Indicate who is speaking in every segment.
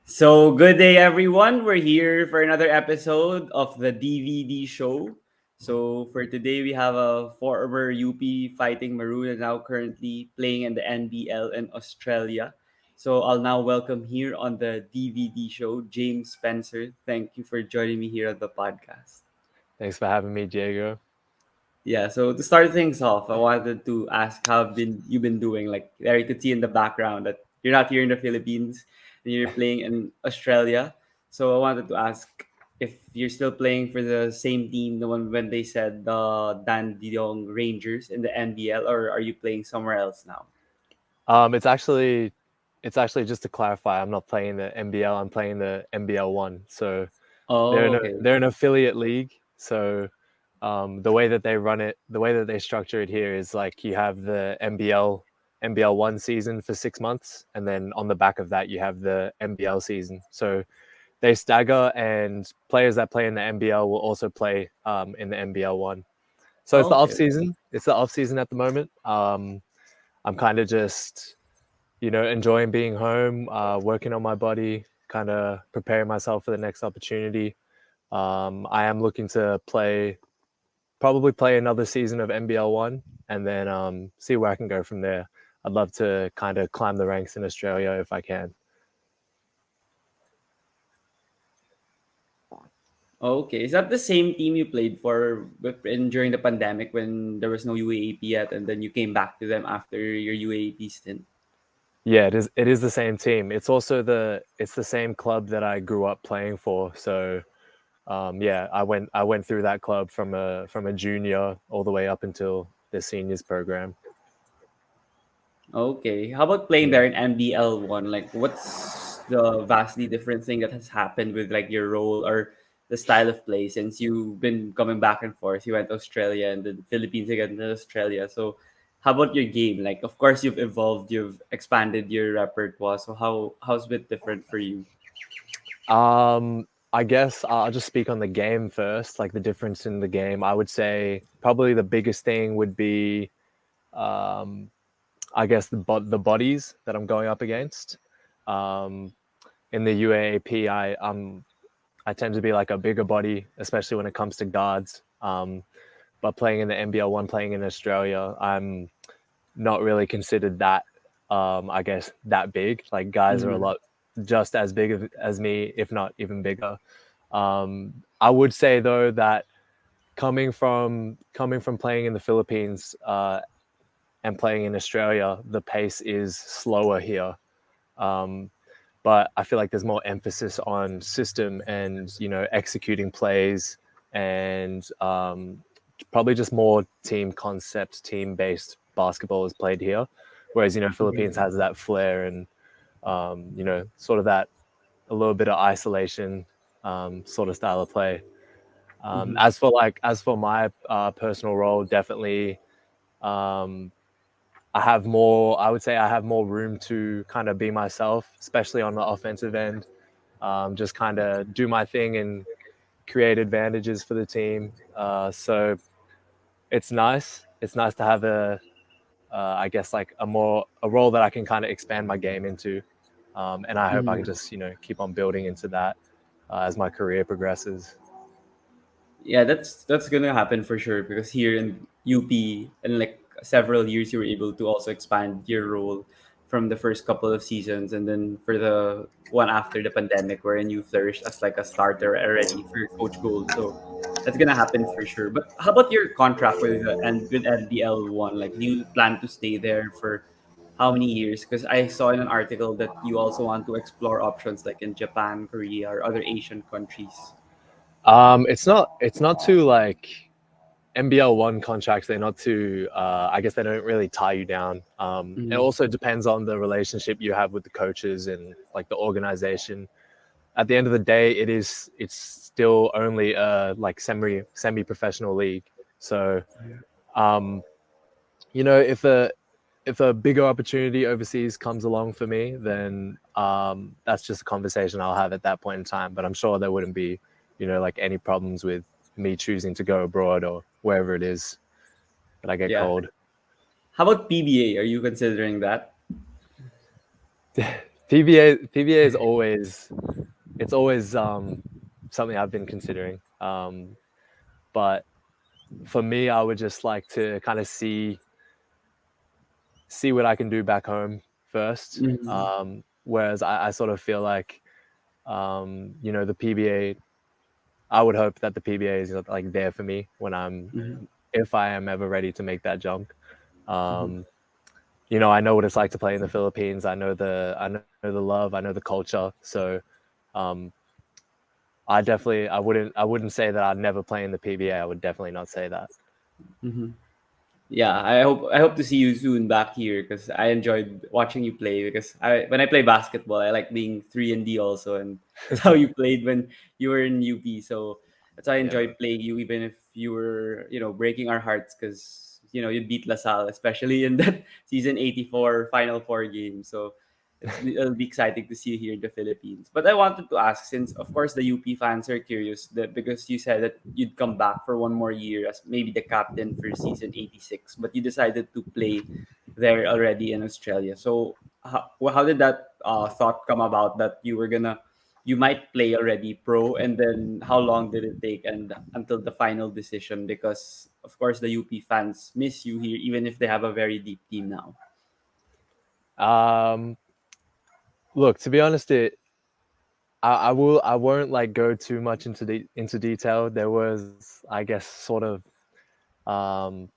Speaker 1: So, good day, everyone. We're here for another episode of the DVD show. So, for today, we have a former UP Fighting Maroon and now currently playing in the NBL in Australia. So, I'll now welcome here on the DVD show James Spencer. Thank you for joining me here on the podcast.
Speaker 2: Thanks for having me, Diego.
Speaker 1: Yeah, so to start things off, I wanted to ask how have been you been doing? Like there you could see in the background that you're not here in the Philippines and you're playing in Australia. So I wanted to ask if you're still playing for the same team, the one when they said the Dan Diong Rangers in the NBL, or are you playing somewhere else now?
Speaker 2: Um, it's actually it's actually just to clarify, I'm not playing the NBL. I'm playing the NBL one. So they're
Speaker 1: Oh,
Speaker 2: in a
Speaker 1: okay.
Speaker 2: they're an affiliate league. So the way that they run it, the way that they structure it here is like you have the NBL one season for 6 months, and then on the back of that you have the NBL season. So they stagger, and players that play in the NBL will also play in the NBL one. So it's the off
Speaker 1: Okay.
Speaker 2: season. It's the off season at the moment. I'm kind of just, enjoying being home, working on my body, kind of preparing myself for the next opportunity. I am looking to probably play another season of NBL one, and then see where I can go from there. I'd love to kind of climb the ranks in Australia if I can.
Speaker 1: Okay. Is that the same team you played for during the pandemic when there was no UAAP yet, and then you came back to them after your UAAP stint?
Speaker 2: Yeah, it is. It is the same team. It's the same club that I grew up playing for. So yeah, I went through that club from a junior all the way up until the seniors program.
Speaker 1: Okay. How about playing
Speaker 2: Yeah.
Speaker 1: there in NBL one? Like, what's the vastly different thing that has happened with like your role or the style of play since you've been coming back and forth? You went to Australia and then Philippines again to Australia. So, how about your game? Like, of course, you've evolved, you've expanded your repertoire. So, how's it different for you?
Speaker 2: I guess I'll just speak on the game first, like the difference in the game. I would say probably the biggest thing would be, um, I guess the bodies that I'm going up against. Um, in the UAAP, I tend to be like a bigger body, especially when it comes to guards. But playing in the NBL one, playing in Australia, I'm not really considered that, I guess, that big. Like guys are a
Speaker 1: Mm-hmm.
Speaker 2: lot just as big as me, if not even bigger. I would say though that coming from playing in the Philippines, and playing in Australia, the pace is slower here. Um, but I feel like there's more emphasis on system and executing plays, and probably just more team concept, team based basketball is played here, whereas Philippines has that flair and sort of that a little bit of isolation, sort of style of play.
Speaker 1: Mm-hmm.
Speaker 2: As for my personal role, definitely, um, I would say I have more room to kind of be myself, especially on the offensive end. Just kind of do my thing and create advantages for the team. So it's nice. It's nice to have I guess like a role that I can kind of expand my game into. And I hope I can
Speaker 1: Mm-hmm.
Speaker 2: just keep on building into that as my career progresses.
Speaker 1: Yeah, that's gonna happen for sure because here in UP in like several years you were able to also expand your role from the first couple of seasons and then for the one after the pandemic wherein you flourished as like a starter already for Coach Gold. So that's gonna happen for sure. But how about your contract with with NBL one? Like do you plan to stay there for how many years? Because I saw in an article that you also want to explore options like in Japan, Korea, or other Asian countries.
Speaker 2: It's not too like NBL one contracts. They're not too. I guess they don't really tie you down. It
Speaker 1: Mm-hmm.
Speaker 2: also depends on the relationship you have with the coaches and like the organization. At the end of the day, it's still only a like semi professional league. So um, if a bigger opportunity overseas comes along for me, then that's just a conversation I'll have at that point in time. But I'm sure there wouldn't be, like any problems with me choosing to go abroad or wherever it is that I get
Speaker 1: Yeah.
Speaker 2: called.
Speaker 1: How about PBA? Are you considering that?
Speaker 2: PBA is always it's always something I've been considering. But for me, I would just like to kind of see what I can do back home first.
Speaker 1: Mm-hmm.
Speaker 2: Whereas I sort of feel like the PBA. I would hope that the PBA is like there for me when I'm
Speaker 1: Mm-hmm.
Speaker 2: if I am ever ready to make that jump.
Speaker 1: Mm-hmm.
Speaker 2: Um, I know what it's like to play in the Philippines. I know the love. I know the culture. So um, I wouldn't say that I'd never play in the PBA. I would definitely not say that.
Speaker 1: Mm-hmm. Yeah, I hope to see you soon back here because I enjoyed watching you play. Because when I play basketball, I like being 3 and D also, and that's how you played when you were in UP. So that's why I
Speaker 2: Yeah, man.
Speaker 1: enjoyed playing you, even if you were breaking our hearts because you beat LaSalle, especially in that season 84 Final Four game. So it'll be exciting to see you here in the Philippines. But I wanted to ask, since of course the UP fans are curious, that because you said that you'd come back for one more year as maybe the captain for season 86, but you decided to play there already in Australia. So how did that thought come about that you might play already pro, and then how long did it take and until the final decision? Because of course the UP fans miss you here, even if they have a very deep team now.
Speaker 2: Um, Look, to be honest, I won't like go too much into detail. There was, I guess, sort of um,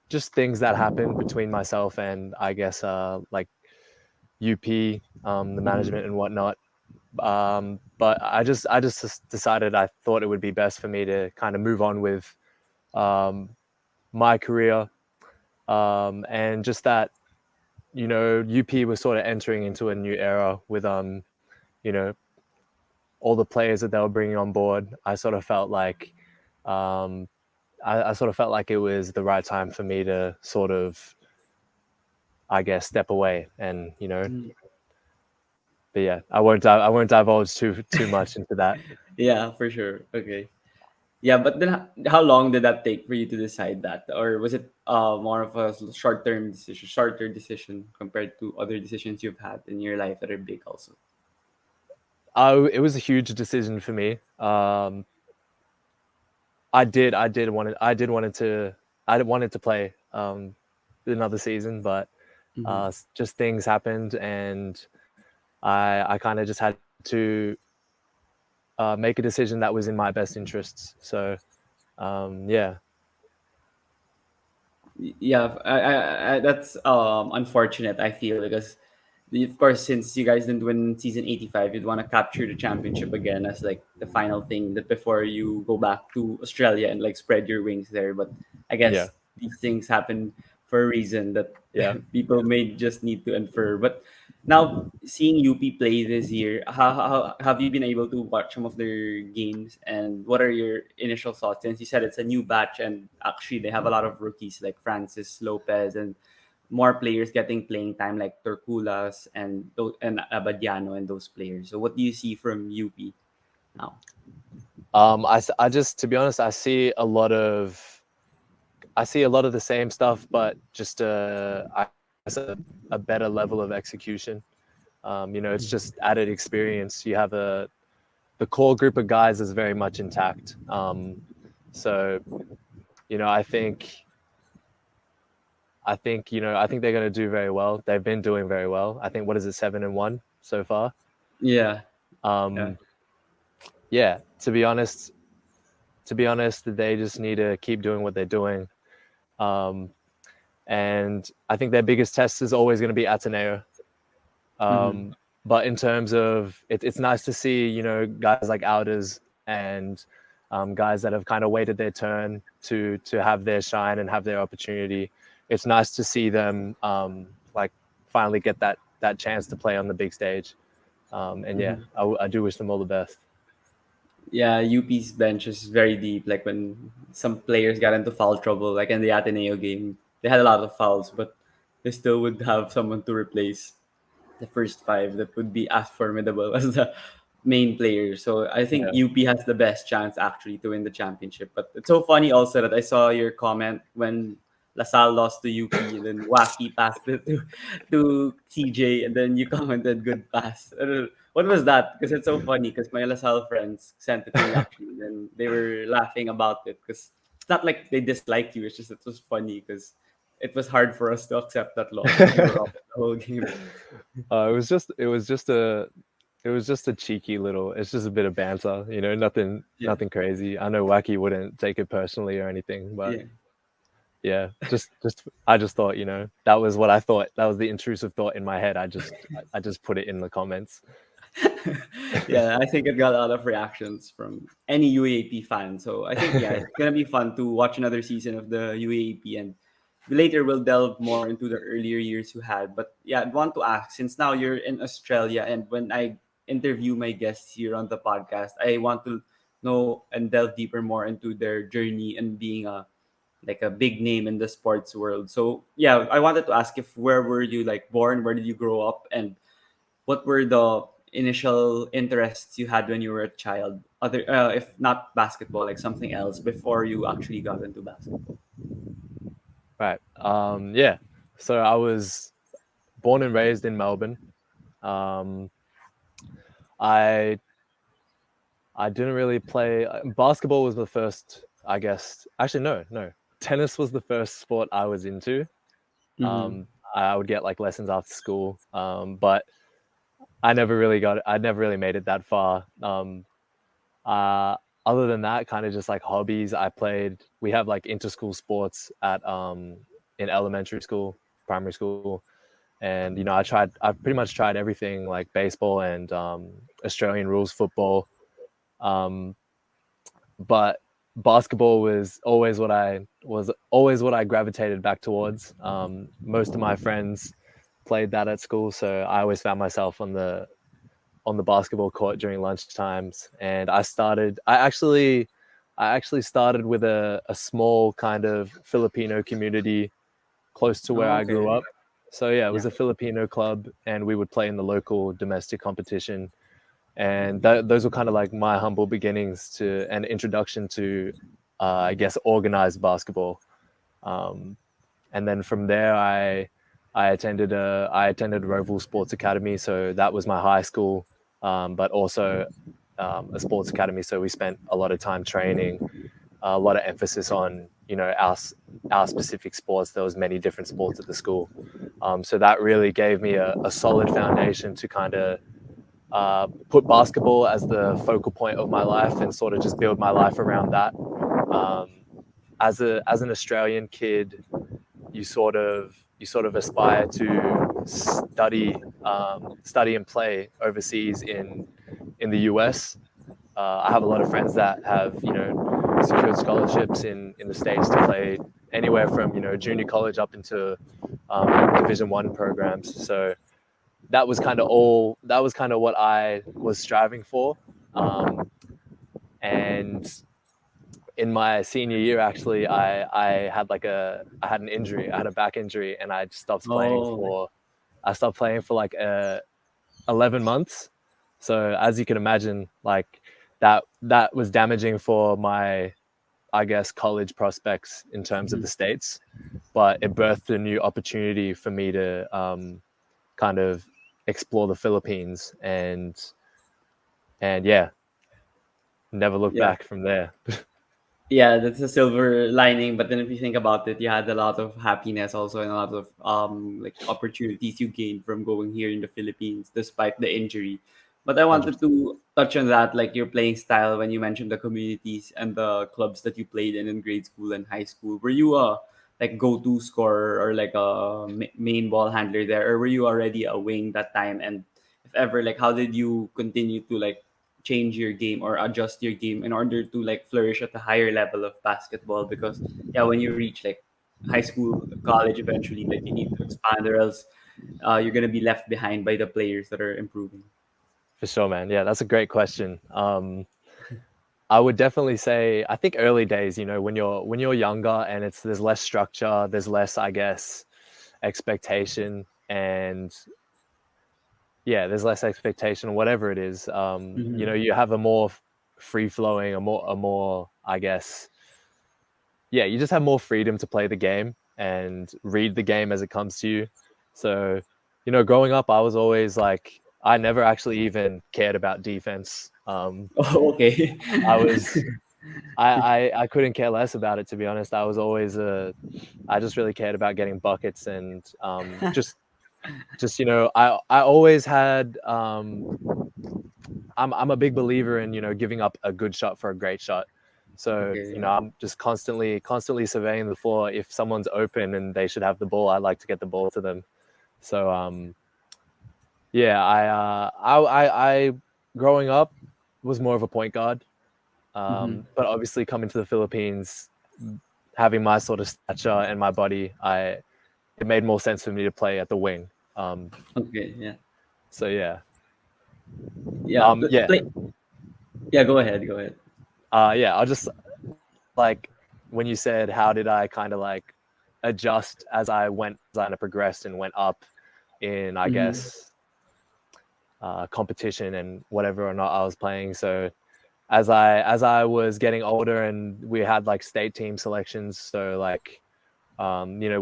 Speaker 2: just things that happened between myself and I guess like UP, the
Speaker 1: Mm-hmm.
Speaker 2: management and whatnot. But I just decided I thought it would be best for me to kind of move on with um, my career, and just that UP was sort of entering into a new era with you know all the players that they were bringing on board. Um, I sort of felt like it was the right time for me to sort of, I guess, step away and But yeah, I won't divulge too much into that.
Speaker 1: Yeah, for sure. Okay. Yeah, but then how long did that take for you to decide that? Or was it more of a shorter decision compared to other decisions you've had in your life that are big also?
Speaker 2: It was a huge decision for me. I did wanted to play another season, but
Speaker 1: Mm-hmm.
Speaker 2: just things happened, and I kind of just had to make a decision that was in my best interests. So yeah,
Speaker 1: Yeah, that's unfortunate. I feel because, of course, since you guys didn't win season 85, you'd want to capture the championship again as like the final thing that before you go back to Australia and like spread your wings there. But I
Speaker 2: yeah,
Speaker 1: guess these things happen for a reason that
Speaker 2: yeah.
Speaker 1: people may just need to infer. But now seeing UP play this year, how have you been able to watch some of their games, and what are your initial thoughts? Since you said it's a new batch, and actually they have a lot of rookies like Francis Lopez and more players getting playing time like Torculas and Abadiano and those players. So what do you see from UP now?
Speaker 2: I just, to be honest, I see a lot of the same stuff, but just I guess a better level of execution. It's just added experience. You have the core group of guys is very much intact. So I think they're going to do very well. They've been doing very well. I think, what is it, 7-1 so far.
Speaker 1: Yeah, yeah.
Speaker 2: Um, yeah, to be honest, they just need to keep doing what they're doing. Um, and I think their biggest test is always going to be Ateneo.
Speaker 1: Mm-hmm.
Speaker 2: Um, but in terms of it's nice to see guys like Alders and guys that have kind of waited their turn to have their shine and have their opportunity. It's nice to see them like finally get that chance to play on the big stage. And yeah,
Speaker 1: Mm-hmm.
Speaker 2: I do wish them all the best.
Speaker 1: Yeah, UP's bench is very deep. Like when some players got into foul trouble, like in the Ateneo game, they had a lot of fouls, but they still would have someone to replace the first five that would be as formidable as the main player. So I think
Speaker 2: Yeah.
Speaker 1: UP has the best chance actually to win the championship. But it's so funny also that I saw your comment when LaSalle lost to UP, and then Wacky passed it to CJ, and then you commented good pass. I don't know. What was that? Because it's so funny. Because my LaSalle friends sent it to me actually, and they were laughing about it. Because it's not like they dislike you. It's just it was funny because it was hard for us to accept that loss because we were up the whole game.
Speaker 2: it was just a cheeky little. It's just a bit of banter, nothing
Speaker 1: Yeah,
Speaker 2: nothing crazy. I know Wacky wouldn't take it personally or anything, but
Speaker 1: yeah.
Speaker 2: yeah, just I just thought, that was what I thought. That was the intrusive thought in my head. I just put it in the comments.
Speaker 1: Yeah, I think it got a lot of reactions from any UAP fan. So I think yeah, it's gonna be fun to watch another season of the UAP, and later we'll delve more into the earlier years you had. But yeah, I'd want to ask, since now you're in Australia, and when I interview my guests here on the podcast, I want to know and delve deeper more into their journey and being a like a big name in the sports world. So yeah, I wanted to ask if where were you like born, where did you grow up, and what were the initial interests you had when you were a child? Other, if not basketball, like something else before you actually got into basketball.
Speaker 2: Right. Yeah. So I was born and raised in Melbourne. Um, I I didn't really play basketball. Was the first, I guess. Actually, no. Tennis was the first sport I was into.
Speaker 1: Mm-hmm.
Speaker 2: I would get like lessons after school, but I never really made it that far. Uh, Other than that, kind of just like hobbies. We have like inter-school sports at in elementary school, primary school, and I pretty much tried everything like baseball and Australian rules football. Um, but basketball was always what I gravitated back towards. Most of my friends played that at school, so I always found myself on the basketball court during lunch times. And I actually started with a small kind of Filipino community close to where
Speaker 1: Oh,
Speaker 2: I grew
Speaker 1: okay.
Speaker 2: up. So yeah, it
Speaker 1: Yeah.
Speaker 2: was a Filipino club, and we would play in the local domestic competition. And those were kind of like my humble beginnings to an introduction to, I guess, organized basketball. Um, and then from there, I attended Roval Sports Academy, so that was my high school, but also a sports academy. So we spent a lot of time training, a lot of emphasis on our specific sports. There was many different sports at the school, so that really gave me a solid foundation to kind of put basketball as the focal point of my life and sort of just build my life around that. Um, as an Australian kid, you sort of aspire to study and play overseas in the US. I have a lot of friends that have secured scholarships in the states to play anywhere from junior college up into Division 1 programs. So that was kind of what I was striving for. And in my senior year, actually, I had an injury. I had a back injury, and
Speaker 1: Oh,
Speaker 2: I stopped playing for like 11 months. So as you can imagine, like that was damaging for my, I guess, college prospects in terms of
Speaker 1: mhm.
Speaker 2: the states. But it birthed a new opportunity for me to kind of explore the Philippines, and yeah, never look
Speaker 1: Yeah.
Speaker 2: back from there.
Speaker 1: Yeah, that's a silver lining. But then if you think about it, you had a lot of happiness also and a lot of like opportunities you gained from going here in the Philippines despite the injury. But I wanted
Speaker 2: 100%.
Speaker 1: to touch on that, like your playing style when you mentioned the communities and the clubs that you played in grade school and high school. Were you a like go-to scorer or like a main ball handler there, or were you already a wing that time? And if ever, like, how did you continue to like change your game or adjust your game in order to like flourish at a higher level of basketball? Because yeah, when you reach like high school, college, eventually, like you need to expand, or else you're gonna be left behind by the players that are improving.
Speaker 2: For sure, man. Yeah, that's a great question. I would definitely say, I think early days, when you're younger and there's less structure, there's less, I guess, expectation, and yeah, there's less expectation, whatever it is.
Speaker 1: Mm-hmm.
Speaker 2: You have a more free flowing, a more, I guess, yeah, you just have more freedom to play the game, and read the game as it comes to you. So, you know, growing up, I was always like, I never actually even cared about defense.
Speaker 1: Oh, okay.
Speaker 2: I was, I couldn't care less about it, to be honest. I was always I just really cared about getting buckets and just you know, I always had I'm a big believer in, you know, giving up a good shot for a great shot. So,
Speaker 1: Okay,
Speaker 2: you
Speaker 1: yeah.
Speaker 2: know, I'm just constantly surveying the floor. If someone's open and they should have the ball, I like to get the ball to them. So, yeah, I growing up was more of a point guard.
Speaker 1: Mhm.
Speaker 2: But obviously coming to the Philippines, having my sort of stature and my body, it made more sense for me to play at the wing. Um,
Speaker 1: Okay, yeah.
Speaker 2: so yeah,
Speaker 1: Yeah,
Speaker 2: yeah,
Speaker 1: yeah, go ahead, go ahead.
Speaker 2: yeah. I'll just like when you said how did I kind of like adjust as I went, as I progressed and went up in, I
Speaker 1: Mhm.
Speaker 2: guess, competition and whatever or not I was playing. So as I was getting older and we had like state team selections, so like you know,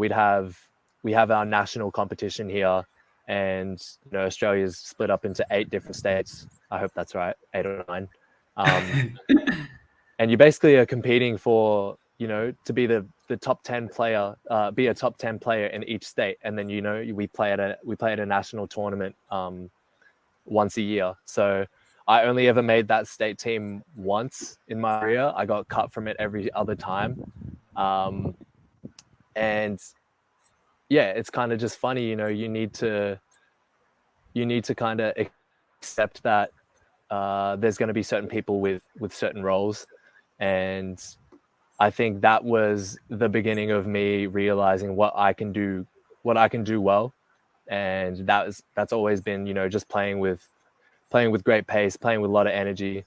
Speaker 2: we have our national competition here, and you know, Australia's split up into 8 different states. I hope that's right, 8 or 9. Um, and you basically are competing for, you know, to be the top 10 player, be a top 10 player in each state, and then, you know, we play at a national tournament once a year. So I only ever made that state team once in my career. I got cut from it every other time. um, and yeah, it's kind of just funny, you know, you need to kind of accept that there's going to be certain people with certain roles. And I think that was the beginning of me realizing what I can do well. And that's always been, you know, just playing with great pace, playing with a lot of energy,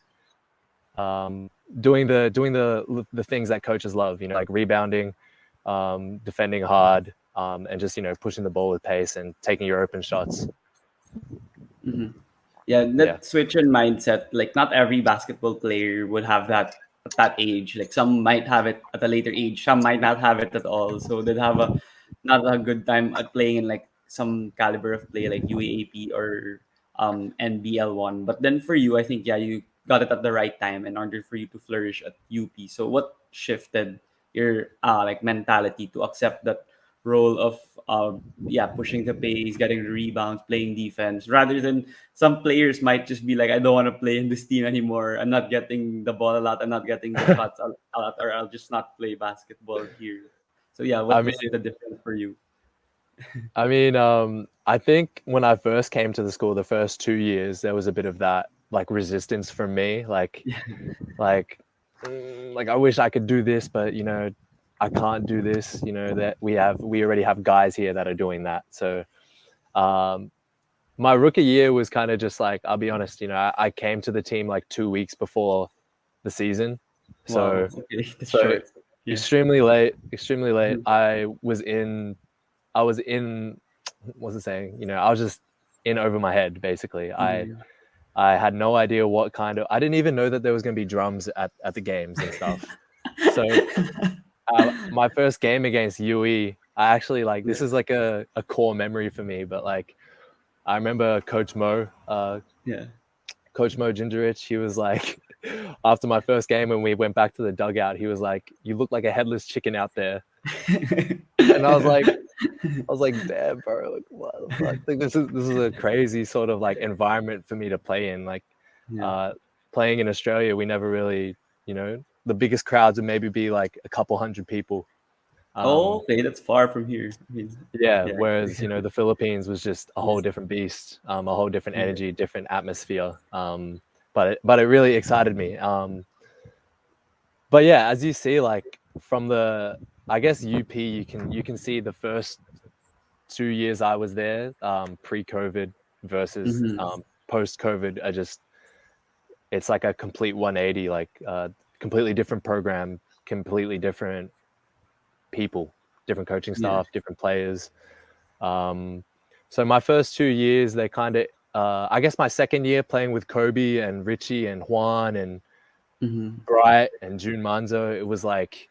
Speaker 2: doing the things that coaches love, you know, like rebounding, defending hard, and just, you know, pushing the ball with pace and taking your open shots.
Speaker 1: Mhm. Yeah,
Speaker 2: Yeah.
Speaker 1: that switch in mindset, like not every basketball player would have that at that age. Like some might have it at a later age, some might not have it at all. So they'd have a not a good time at playing in like some caliber of play like UAAP or NBL one. But then for you, I think yeah, you got it at the right time in order for you to flourish at UP. So what shifted your like mentality to accept that role of yeah, pushing the pace, getting the rebounds, playing defense, rather than some players might just be like, I don't want to play in this team anymore. I'm not getting the ball a lot. I'm not getting the shots a lot, or I'll just not play basketball here. So yeah,
Speaker 2: I
Speaker 1: what
Speaker 2: mean,
Speaker 1: was the difference for you?
Speaker 2: I think when I first came to the school, the first 2 years, there was a bit of that like resistance from me, like, like I wish I could do this, but you know, I can't do this. You know that we already have guys here that are doing that. So, um, my rookie year was kind of just like, I'll be honest, you know, I came to the team like 2 weeks before the season,
Speaker 1: Wow.
Speaker 2: so
Speaker 1: Okay, that's
Speaker 2: so
Speaker 1: short. Yeah.
Speaker 2: extremely late, extremely late.
Speaker 1: Mhm.
Speaker 2: I was in, what's it saying? You know, I was just in over my head, basically.
Speaker 1: Mhm.
Speaker 2: I had no idea what kind of, I didn't even know that there was going to be drums at the games and stuff. So, my first game against UE, I actually like,
Speaker 1: Yeah.
Speaker 2: this is like a core memory for me, but like, I remember
Speaker 1: Yeah.
Speaker 2: Coach Mo Gingerich, he was like, after my first game when we went back to the dugout, he was like, "You look like a headless chicken out there," and I was like, "Damn, bro, like what the fuck? Like this is a crazy sort of like environment for me to play in. Like,
Speaker 1: Yeah.
Speaker 2: uh, playing in Australia, we never really, you know, the biggest crowds would maybe be like a couple hundred people.
Speaker 1: Oh,
Speaker 2: Um,
Speaker 1: okay, that's far from here. I mean,
Speaker 2: yeah,
Speaker 1: yeah.
Speaker 2: whereas, you know, the Philippines was just a
Speaker 1: Yeah.
Speaker 2: whole different beast, a whole different
Speaker 1: Yeah.
Speaker 2: energy, different atmosphere. But it really excited me. But yeah, as you see, like from the, I guess UP, you can see the first 2 years I was there, pre-COVID versus
Speaker 1: Hmm.
Speaker 2: post-COVID, are just, it's like a complete 180, like completely different program, completely different people, different coaching
Speaker 1: Yeah.
Speaker 2: staff, different players. Um, so my first 2 years, they kind of, I guess my second year playing with Kobe and Richie and Juan and
Speaker 1: Hmm.
Speaker 2: Bright and June Manzo, it was like,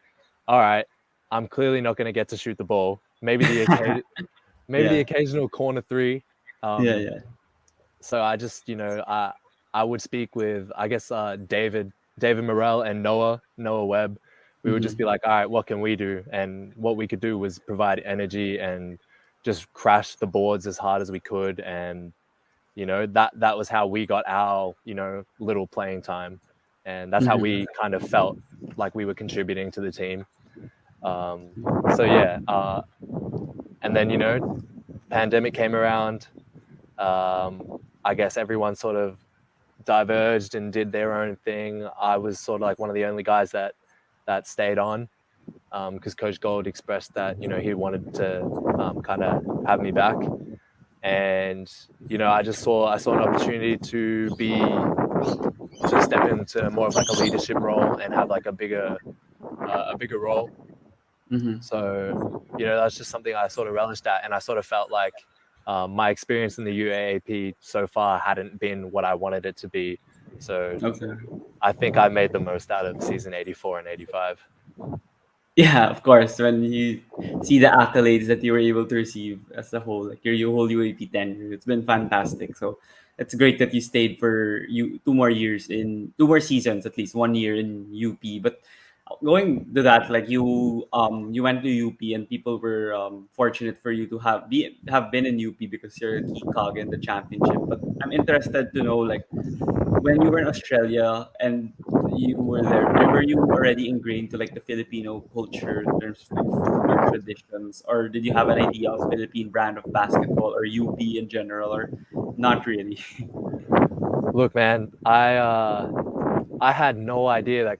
Speaker 2: all right, I'm clearly not going to get to shoot the ball. Maybe the
Speaker 1: Yeah,
Speaker 2: occasional corner three.
Speaker 1: yeah,
Speaker 2: Um,
Speaker 1: yeah.
Speaker 2: so I just, I would speak with, I guess, David Morrell and Noah Webb. We would just
Speaker 1: Mm-hmm.
Speaker 2: be like, all right, what can we do? And what we could do was provide energy and just crash the boards as hard as we could. And that was how we got our little playing time, and that's how
Speaker 1: Mm-hmm.
Speaker 2: we kind of felt like we were contributing to the team. Um, so yeah, and then pandemic came around. I guess everyone sort of diverged and did their own thing. I was sort of like one of the only guys that stayed on, because Coach Gold expressed that he wanted to kind of have me back, and I saw an opportunity to step into more of like a leadership role and have like a bigger role.
Speaker 1: Mm-hmm.
Speaker 2: So that's just something I sort of relished at, and I sort of felt like my experience in the UAAP so far hadn't been what I wanted it to be. So
Speaker 1: Okay.
Speaker 2: I think I made the most out of season 84 and 85.
Speaker 1: Yeah, of course. When you see the accolades that you were able to receive as a whole, like your whole UAP tenure, it's been fantastic. So it's great that you stayed for you 2 more years in 2 more seasons, at least 1 year in UP. But going to that, like you went to UP and people were fortunate for you to have been in UP because you're a key cog in the championship. But I'm interested to know, like, when you were in Australia and you were there, were you already ingrained to like the Filipino culture in terms of like food or traditions, or did you have an idea of Philippine brand of basketball or UP in general, or not really?
Speaker 2: Look, man, I had no idea that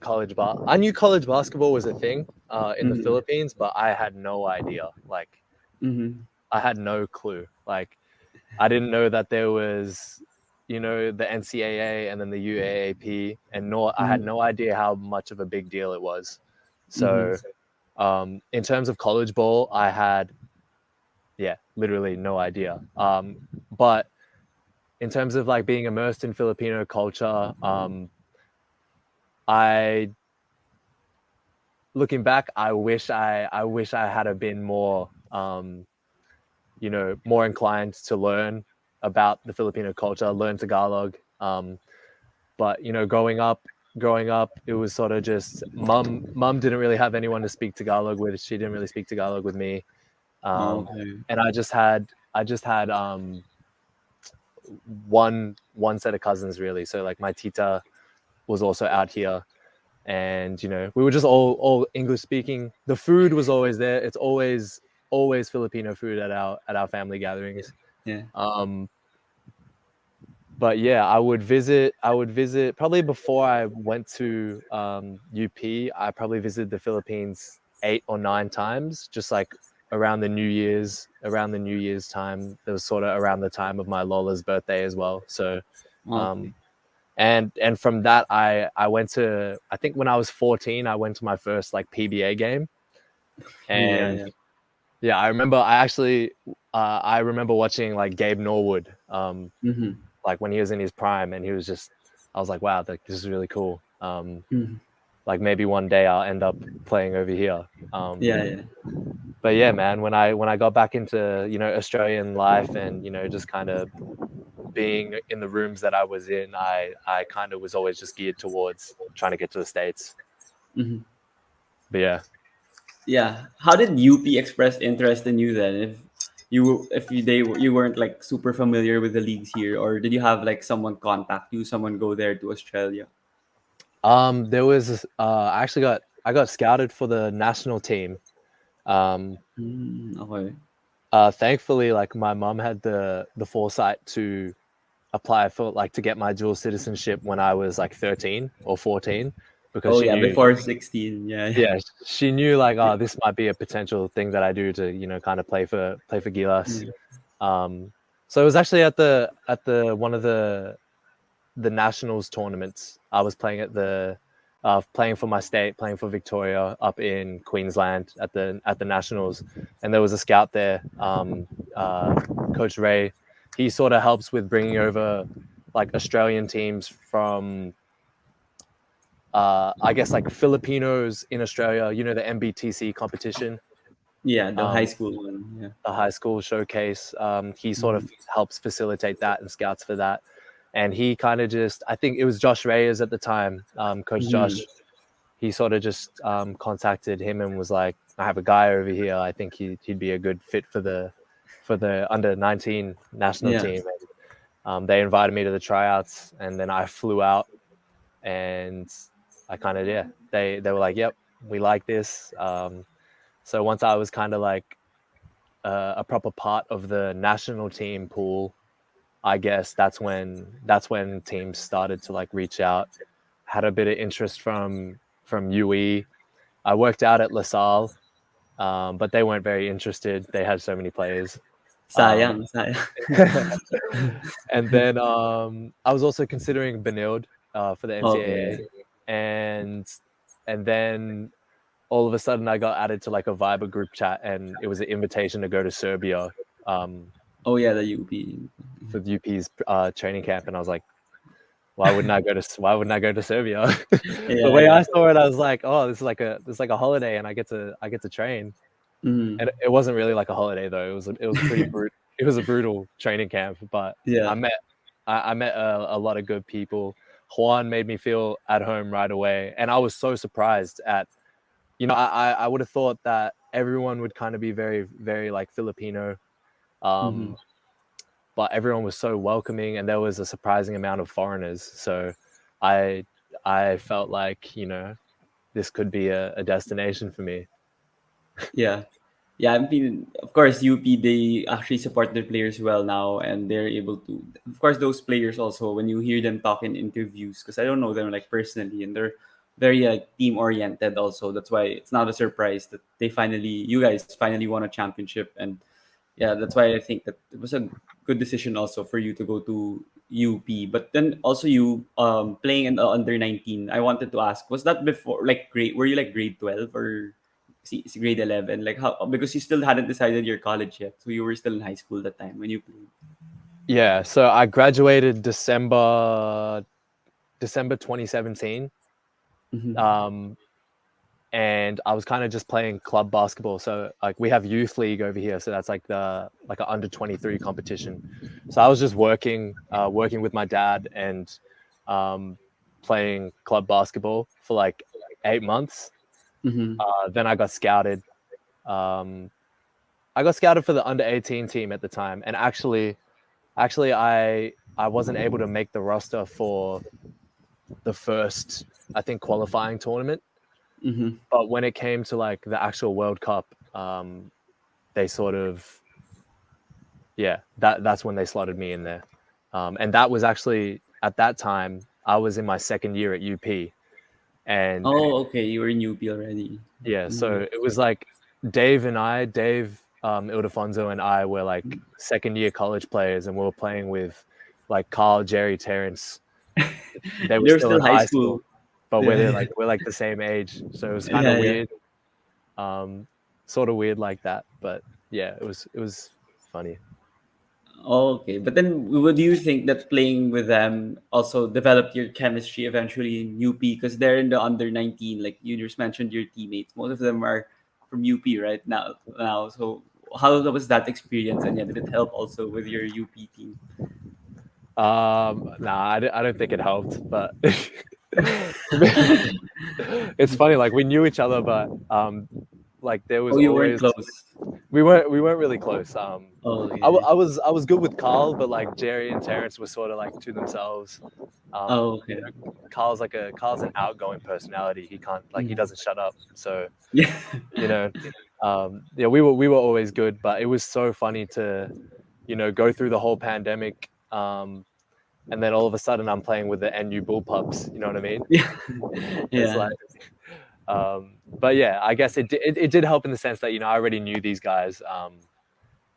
Speaker 2: I knew college basketball was a thing in the
Speaker 1: Mm-hmm.
Speaker 2: Philippines, but I had no idea. Like,
Speaker 1: Mm-hmm.
Speaker 2: I had no clue. Like, I didn't know that there was, the NCAA and then the UAAP, and nor I had
Speaker 1: Mm-hmm.
Speaker 2: no idea how much of a big deal it was.
Speaker 1: Mm-hmm.
Speaker 2: So, in terms of college ball, I had, yeah, literally no idea. But in terms of like being immersed in Filipino culture, I looking back, I wish I had have been more, more inclined to learn about the Filipino culture, learn Tagalog. But growing up, it was sort of just mum didn't really have anyone to speak Tagalog with. She didn't really speak Tagalog with me. Um,
Speaker 1: Okay.
Speaker 2: and I just had one set of cousins really. So like my tita was also out here, and we were just all English speaking. The food was always there. It's always Filipino food at our family gatherings.
Speaker 1: Yeah.
Speaker 2: Um, but yeah, I would visit probably before I went to UP. I probably visited the Philippines 8 or 9 times, just like around the New Year's time. It was sort of around the time of my Lola's birthday as well. So um,
Speaker 1: Okay.
Speaker 2: and from that, I went to, I think when I was 14, I went to my first like PBA game.
Speaker 1: Yeah.
Speaker 2: And
Speaker 1: Yeah.
Speaker 2: yeah, I remember watching like Gabe Norwood,
Speaker 1: Mm-hmm.
Speaker 2: like when he was in his prime, and I was like, wow, like, this is really cool.
Speaker 1: Mm-hmm.
Speaker 2: Like maybe one day I'll end up playing over here.
Speaker 1: Yeah. Yeah.
Speaker 2: But yeah, man, when I got back into Australian life, and just kind of being in the rooms that I was in, I kind of was always just geared towards trying to get to the States.
Speaker 1: Mm-hmm.
Speaker 2: But yeah.
Speaker 1: Yeah. How did UP express interest in you then? If you weren't like super familiar with the leagues here, or did you have like someone contact you, someone go there to Australia?
Speaker 2: There was I got scouted for the national team. Um,
Speaker 1: Okay.
Speaker 2: Thankfully, like my mom had the foresight to apply for, like, to get my dual citizenship when I was like 13 or 14, because
Speaker 1: Oh
Speaker 2: she
Speaker 1: yeah,
Speaker 2: knew,
Speaker 1: before 16. Yeah. Yeah.
Speaker 2: yeah, she knew like, oh, this might be a potential thing that I do to kind of play for Gilas.
Speaker 1: Yeah.
Speaker 2: Um, so it was actually at the one of the nationals tournaments. I was playing for my state, playing for Victoria up in Queensland at the nationals, and there was a scout there, uh, Coach Ray. He sort of helps with bringing over like Australian teams from I guess like Filipinos in Australia, you know, the MBTC competition,
Speaker 1: Yeah, the high
Speaker 2: um,
Speaker 1: school one. Yeah.
Speaker 2: the high school showcase. He sort
Speaker 1: Mm-hmm.
Speaker 2: of helps facilitate that and scouts for that. And he kind of just, I think it was Josh Reyes at the time, Coach
Speaker 1: Mm-hmm.
Speaker 2: Josh. He sort of just contacted him and was like, "I have a guy over here. I think he'd be a good fit for the under 19 national
Speaker 1: Yeah.
Speaker 2: team." And, they invited me to the tryouts, and then I flew out, and I kind of yeah, they were like, "Yep, we like this." So once I was kind of like a proper part of the national team pool, I guess that's when teams started to like reach out. Had a bit of interest from UE. I worked out at LaSalle, but they weren't very interested. They had so many players. Um,
Speaker 1: Sayang, sayang.
Speaker 2: and then I was also considering Benilde for the
Speaker 1: Okay, yeah.
Speaker 2: NCAA, and and then all of a sudden I got added to like a Viber group chat, and it was an invitation to go to Serbia um,
Speaker 1: Oh yeah, the UP.
Speaker 2: for the UP's training camp, and I was like, why wouldn't I go to Serbia? The
Speaker 1: Yeah,
Speaker 2: way
Speaker 1: yeah.
Speaker 2: I saw it, I was like, oh, this is like a holiday, and I get to train.
Speaker 1: Mm-hmm.
Speaker 2: And it wasn't really like a holiday though. It was pretty brutal. It was a brutal training camp, but
Speaker 1: Yeah.
Speaker 2: I met a lot of good people. Juan made me feel at home right away, and I was so surprised at I would have thought that everyone would kind of be very like Filipino,
Speaker 1: Mm-hmm.
Speaker 2: um, but everyone was so welcoming, and there was a surprising amount of foreigners. So I I felt like this could be a destination for me.
Speaker 1: Yeah. Yeah, I mean, of course, UP, they actually support their players well now, and they're able to. Of course, those players also, when you hear them talk in interviews, because I don't know them like personally, and they're very like team oriented. Also, that's why it's not a surprise that you guys finally won a championship, and yeah, that's why I think that it was a good decision also for you to go to UP. But then also you playing in the under 19. I wanted to ask, was that before like grade? Were you like grade 12 or grade 11? Like how, because you still hadn't decided your college yet, so you were still in high school that time when you played.
Speaker 2: Yeah, so I graduated December 2017.
Speaker 1: Mm-hmm.
Speaker 2: Um, and I was kind of just playing club basketball. So like we have youth league over here, so that's like the like an under 23 competition. So I was just working with my dad and um, playing club basketball for like 8 months.
Speaker 1: Mm-hmm.
Speaker 2: Then I got scouted. Um, I got scouted for the under 18 team at the time, and actually I wasn't able to make the roster for the first I think qualifying tournament.
Speaker 1: Mm-hmm.
Speaker 2: But when it came to like the actual World Cup, they sort of that's when they slotted me in there, and that was actually at that time I was in my second year at UP, and
Speaker 1: Oh, okay. You were in UP already.
Speaker 2: yeah,
Speaker 1: Mm-hmm.
Speaker 2: so it was like Dave Ildefonso and I were like second year college players, and we were playing with like Carl, Jerry, Terrence. They were
Speaker 1: They're
Speaker 2: still
Speaker 1: still
Speaker 2: in
Speaker 1: high
Speaker 2: high
Speaker 1: school.
Speaker 2: school, but
Speaker 1: Yeah,
Speaker 2: we're like the same age, so it was kind of
Speaker 1: yeah, yeah.
Speaker 2: weird, um, sort of weird like that. But yeah, it was funny.
Speaker 1: Oh, okay. But then, would you think that playing with them also developed your chemistry eventually in UP? Because they're in the under 19, like you just mentioned, your teammates. Most of them are from UP right now. So how was that experience? And yeah, did it help also with your UP team?
Speaker 2: Nah, I don't think it helped, but it's funny. Like we knew each other, but like there was
Speaker 1: Oh, you weren't
Speaker 2: always
Speaker 1: close.
Speaker 2: we weren't really close.
Speaker 1: Oh, okay.
Speaker 2: I was good with Carl, but like Jerry and Terrence were sort of like to themselves.
Speaker 1: Oh, okay.
Speaker 2: Carl's an outgoing personality. He can't like he
Speaker 1: Mhm.
Speaker 2: doesn't shut up. So
Speaker 1: Yeah.
Speaker 2: you know, yeah, we were always good, but it was so funny to go through the whole pandemic. And then all of a sudden I'm playing with the NU Bullpups. You know what I mean?
Speaker 1: Yeah.
Speaker 2: It's
Speaker 1: Yeah.
Speaker 2: like, but yeah, I guess it did help in the sense that I already knew these guys,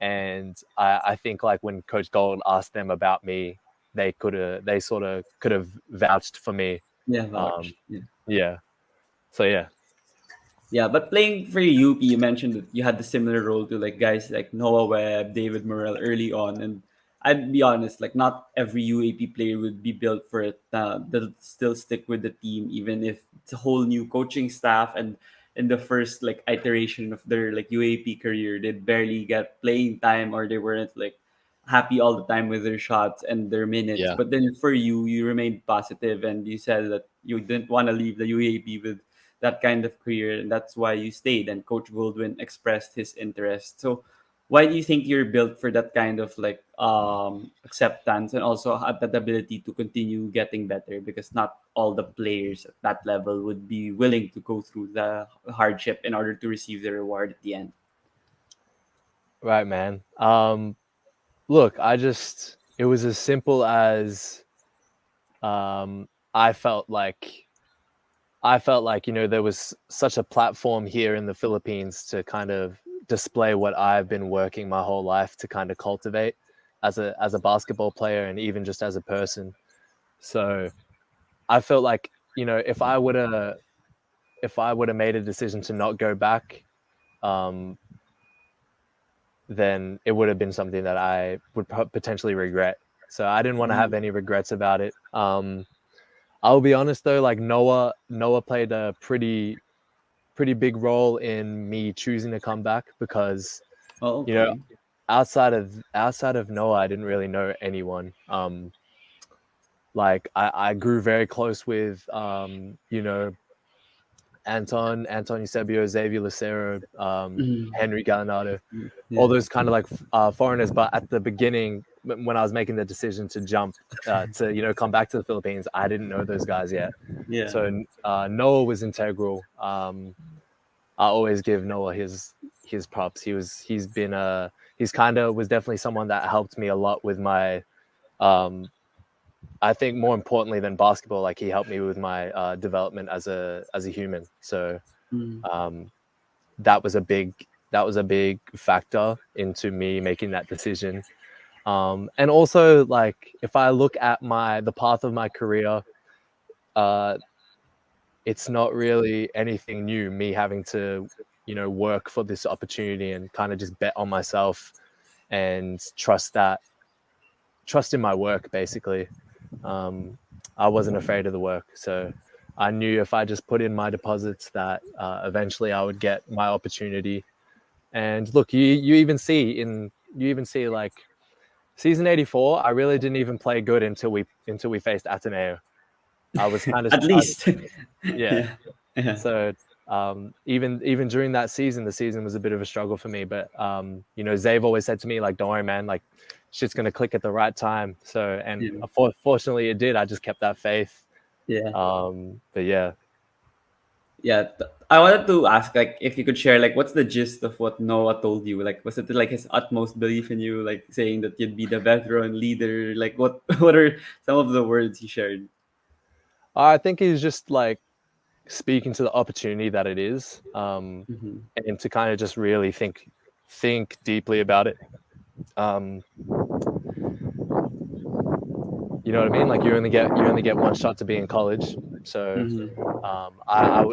Speaker 2: and I think like when Coach Gold asked them about me, they sort of could have vouched for me.
Speaker 1: Yeah,
Speaker 2: Um,
Speaker 1: vouch. Yeah.
Speaker 2: yeah, so yeah,
Speaker 1: Yeah, but playing for UP, you mentioned that you had the similar role to like guys like Noah Webb, David Morrell early on, and I'd be honest, like not every UAP player would be built for it. They'll still stick with the team even if it's a whole new coaching staff, and in the first like iteration of their like UAP career, they'd barely get playing time, or they weren't like happy all the time with their shots and their minutes.
Speaker 2: Yeah.
Speaker 1: But then for you, you remained positive and you said that you didn't want to leave the UAP with that kind of career, and that's why you stayed. And Coach Goldwyn expressed his interest. So why do you think you're built for that kind of like acceptance and also have that ability to continue getting better? Because not all the players at that level would be willing to go through the hardship in order to receive the reward at the end.
Speaker 2: Right, man. Look, it was as simple as um, I felt like there was such a platform here in the Philippines to kind of display what I've been working my whole life to kind of cultivate as a basketball player and even just as a person. So I felt like, if I would have made a decision to not go back, um, then it would have been something that I would potentially regret. So I didn't want to have
Speaker 1: Mm.
Speaker 2: any regrets about it. I'll be honest though, like Noah played a pretty big role in me choosing to come back because
Speaker 1: Oh,
Speaker 2: you know
Speaker 1: okay.
Speaker 2: outside of Noah, I didn't really know anyone. Like I grew very close with Anton Eusebio, Xavier Lucero,
Speaker 1: Mm.
Speaker 2: Henry Gallinado, all
Speaker 1: Yeah.
Speaker 2: those kind of like foreigners. But at the beginning, when I was making the decision to jump to come back to the Philippines, I didn't know those guys yet.
Speaker 1: Yeah.
Speaker 2: So Noah was integral. I always give Noah his props. He's kind of was definitely someone that helped me a lot with my um, I think more importantly than basketball, like he helped me with my development as a human. So
Speaker 1: Mm.
Speaker 2: um, that was a big factor into me making that decision. And also, like if I look at the path of my career, uh, it's not really anything new. Me having to work for this opportunity and kind of just bet on myself and trust in my work basically. um, I wasn't afraid of the work. So I knew if I just put in my deposits that eventually I would get my opportunity. And look, you even see like season 84, I really didn't even play good until we faced Ateneo. I was kind of
Speaker 1: At least.
Speaker 2: yeah.
Speaker 1: Yeah. Yeah.
Speaker 2: So even during that season, the season was a bit of a struggle for me. But Zave always said to me like, "Don't worry, man. Like, shit's gonna click at the right time." So and
Speaker 1: Yeah.
Speaker 2: fortunately, it did. I just kept that faith.
Speaker 1: Yeah.
Speaker 2: But yeah,
Speaker 1: Yeah. I wanted to ask, like, if you could share, like, what's the gist of what Noah told you? Like, was it like his utmost belief in you, like saying that you'd be the veteran leader? Like, what what are some of the words he shared?
Speaker 2: I think he's just like speaking to the opportunity that it is,
Speaker 1: Mm-hmm.
Speaker 2: and to kind of just really think deeply about it. Um, you know what I mean? Like you only get one shot to be in college. So
Speaker 1: Mm-hmm.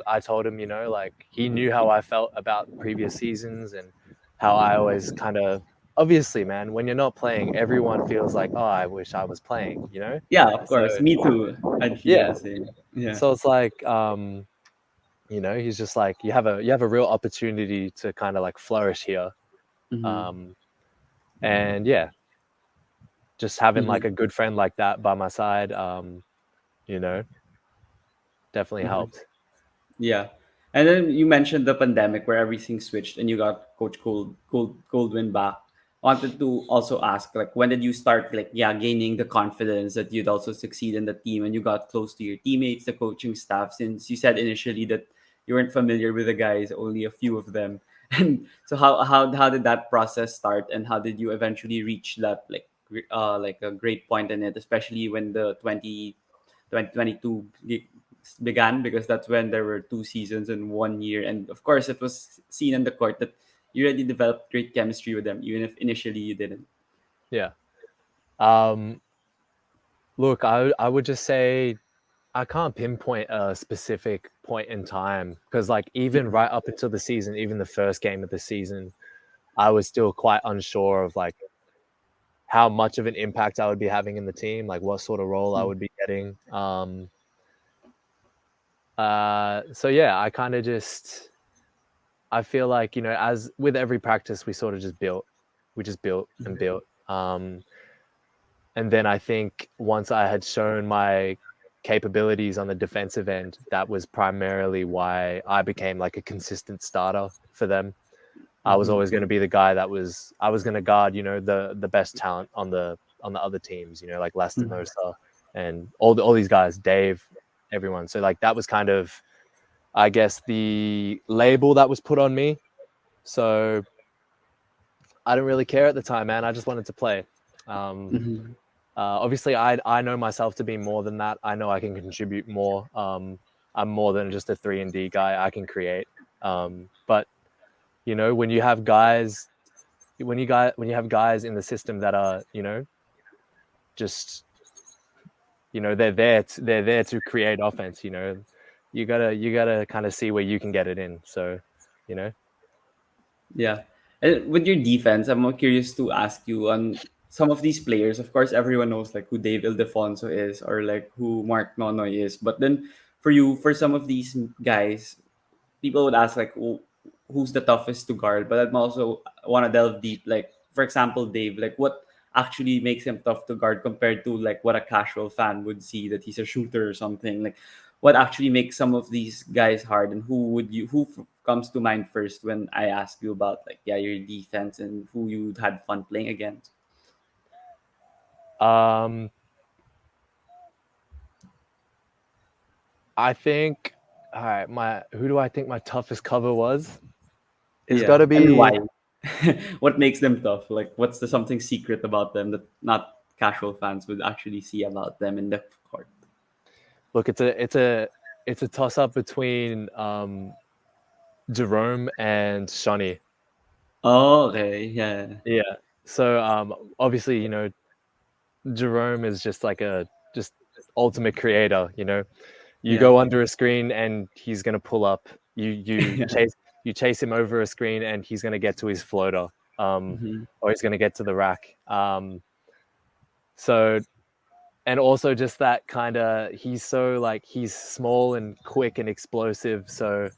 Speaker 2: I told him, like he knew how I felt about previous seasons and how I always kind of obviously, man, when you're not playing, everyone feels like, oh, I wish I was playing.
Speaker 1: Yeah, of
Speaker 2: So
Speaker 1: course. Me too. I'd feel
Speaker 2: yeah,
Speaker 1: the same. Yeah.
Speaker 2: so it's like, he's just like you have a real opportunity to kind of like flourish here,
Speaker 1: Mm-hmm.
Speaker 2: um, and yeah, just having like
Speaker 1: Mm-hmm.
Speaker 2: a good friend like that by my side, you know, definitely
Speaker 1: Mm-hmm.
Speaker 2: helped.
Speaker 1: Yeah. And then you mentioned the pandemic where everything switched and you got Coach Goldwyn back. Wanted to also ask, like, when did you start, like, yeah, gaining the confidence that you'd also succeed in the team and you got close to your teammates, the coaching staff, since you said initially that you weren't familiar with the guys, only a few of them. And so how did that process start, and how did you eventually reach that like a great point in it, especially when the 2022 began, because that's when there were 2 seasons in 1 year, and of course it was seen in the court that you already developed great chemistry with them even if initially you didn't.
Speaker 2: Yeah. Um, Look, I would just say I can't pinpoint a specific point in time because, like, even right up until the season, even the first game of the season, I was still quite unsure of like how much of an impact I would be having in the team, like what sort of role I
Speaker 1: Mm.
Speaker 2: would be getting. So yeah, I kind of just I feel like, as with every practice, we sort of just built, we just built and built. And then I think once I had shown my capabilities on the defensive end, that was primarily why I became like a consistent starter for them. I was
Speaker 1: Mm-hmm.
Speaker 2: always going to be the guy I was going to guard, the best talent on the other teams, like
Speaker 1: Mm-hmm.
Speaker 2: Lastimosa and all these guys, Dave, everyone. So like that was kind of, I guess, the label that was put on me. So I didn't really care at the time, man. I just wanted to play. Um,
Speaker 1: Mm-hmm.
Speaker 2: Obviously, I know myself to be more than that. I know I can contribute more. I'm more than just a 3 and D guy. I can create. But when you have guys, when you have guys in the system that are, just they're there to create offense. You gotta kind of see where you can get it in. So, you know,
Speaker 1: Yeah. And with your defense, I'm more curious to ask you on some of these players. Of course, everyone knows like who Dave Ildefonso is or like who Mark Nonoy is. But then for you, for some of these guys, people would ask like who's the toughest to guard, but I'm also want to delve deep, like for example Dave, like what actually makes him tough to guard compared to like what a casual fan would see that he's a shooter or something, like what actually makes some of these guys hard, and comes to mind first when I ask you about like yeah your defense and who you had fun playing against.
Speaker 2: um, I think, all right, my who do I think my toughest cover was? It's got
Speaker 1: Yeah,
Speaker 2: to
Speaker 1: and why?
Speaker 2: be
Speaker 1: What makes them tough? Like what's the something secret about them that not casual fans would actually see about them in the court?
Speaker 2: look. It's a toss up between Jerome and Shawnee.
Speaker 1: Oh, okay. Yeah.
Speaker 2: Yeah. So obviously, Jerome is just like a just ultimate creator. You
Speaker 1: Yeah.
Speaker 2: go under a screen and he's gonna pull up. You you
Speaker 1: Yeah.
Speaker 2: chase you chase him over a screen and he's gonna get to his floater,
Speaker 1: Hmm.
Speaker 2: or he's gonna get to the rack. So and also just that kind of he's so like he's small and quick and explosive. So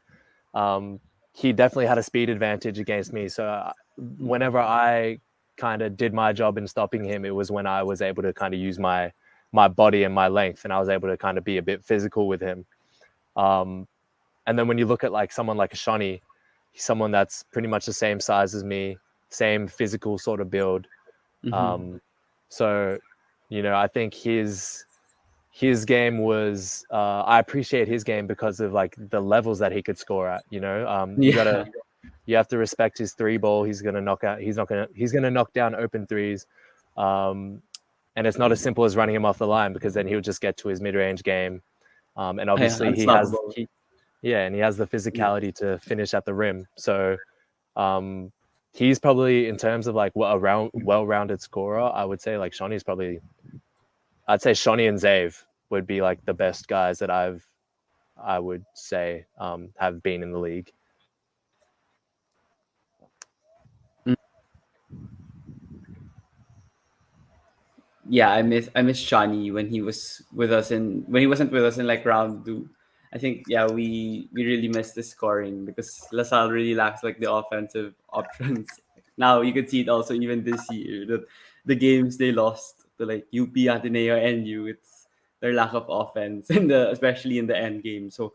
Speaker 2: um, he definitely had a speed advantage against me. So whenever I kind of did my job in stopping him, it was when I was able to kind of use my body and my length, and I was able to kind of be a bit physical with him. Um, and then when you look at like someone like a Shawnee, he's someone that's pretty much the same size as me, same physical sort of build.
Speaker 1: Hmm.
Speaker 2: Um, so, I think his game was I appreciate his game because of like the levels that he could score at.
Speaker 1: Yeah.
Speaker 2: You have to respect his three ball. He's gonna knock out. He's gonna knock down open threes, um, and it's not as simple as running him off the line because then he'll just get to his mid range game. And
Speaker 1: Yeah.
Speaker 2: obviously
Speaker 1: Unstoppable.
Speaker 2: and he has the
Speaker 1: Yeah.
Speaker 2: physicality to finish at the rim. So um, he's probably in terms of like what a well rounded scorer. I would say like Shawnee's probably. I'd say Shawnee and Zave would be like the best guys that I would say have been in the league.
Speaker 1: Yeah, I miss Johnny when he was with us in when he wasn't with us in like round two. I think yeah we really missed the scoring because LaSalle really lacks like the offensive options. Now you could see it also even this year that the games they lost to like UP, Ateneo, and U, it's their lack of offense in the especially in the end game. So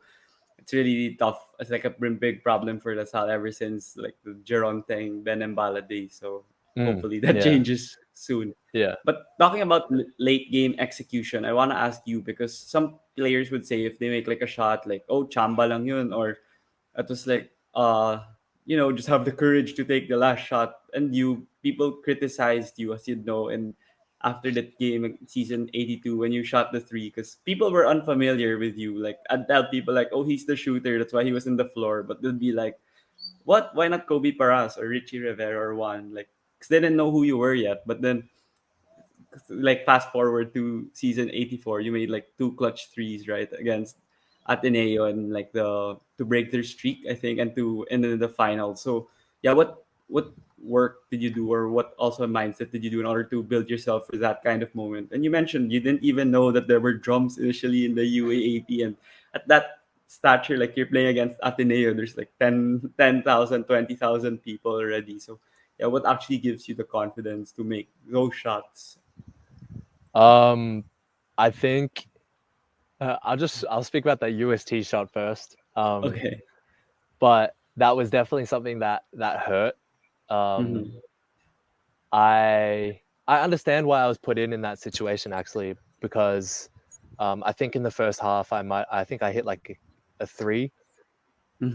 Speaker 1: it's really tough. It's like a big problem for LaSalle ever since like the Geron thing, Ben and Balade. So hopefully that
Speaker 2: Yeah,
Speaker 1: changes soon.
Speaker 2: yeah.
Speaker 1: But talking about late game execution, I want to ask you because some players would say if they make like a shot, like oh chamba lang yun, or it was like just have the courage to take the last shot, and you people criticized you as you know, and after that game season 82 when you shot the three because people were unfamiliar with you, like I'd tell people like oh he's the shooter that's why he was in the floor, but they'd be like what why not Kobe Paras or Richie Rivera or Juan, like because they didn't know who you were yet, but then like fast forward to season 84, you made like two clutch threes right against Ateneo and like the to break their streak I think and to and then the final. So yeah, what work did you do, or what also mindset did you do in order to build yourself for that kind of moment? And you mentioned you didn't even know that there were drums initially in the UAAP, and at that stature, like you're playing against Ateneo, there's like 10,000, 20,000 people already. So yeah, what actually gives you the confidence to make those shots?
Speaker 2: Um, I think I'll speak about that UST shot first.
Speaker 1: Okay.
Speaker 2: But that was definitely something that hurt. Um,
Speaker 1: Mm-hmm.
Speaker 2: I understand why I was put in that situation actually, because I think in the first half I think I hit like a three.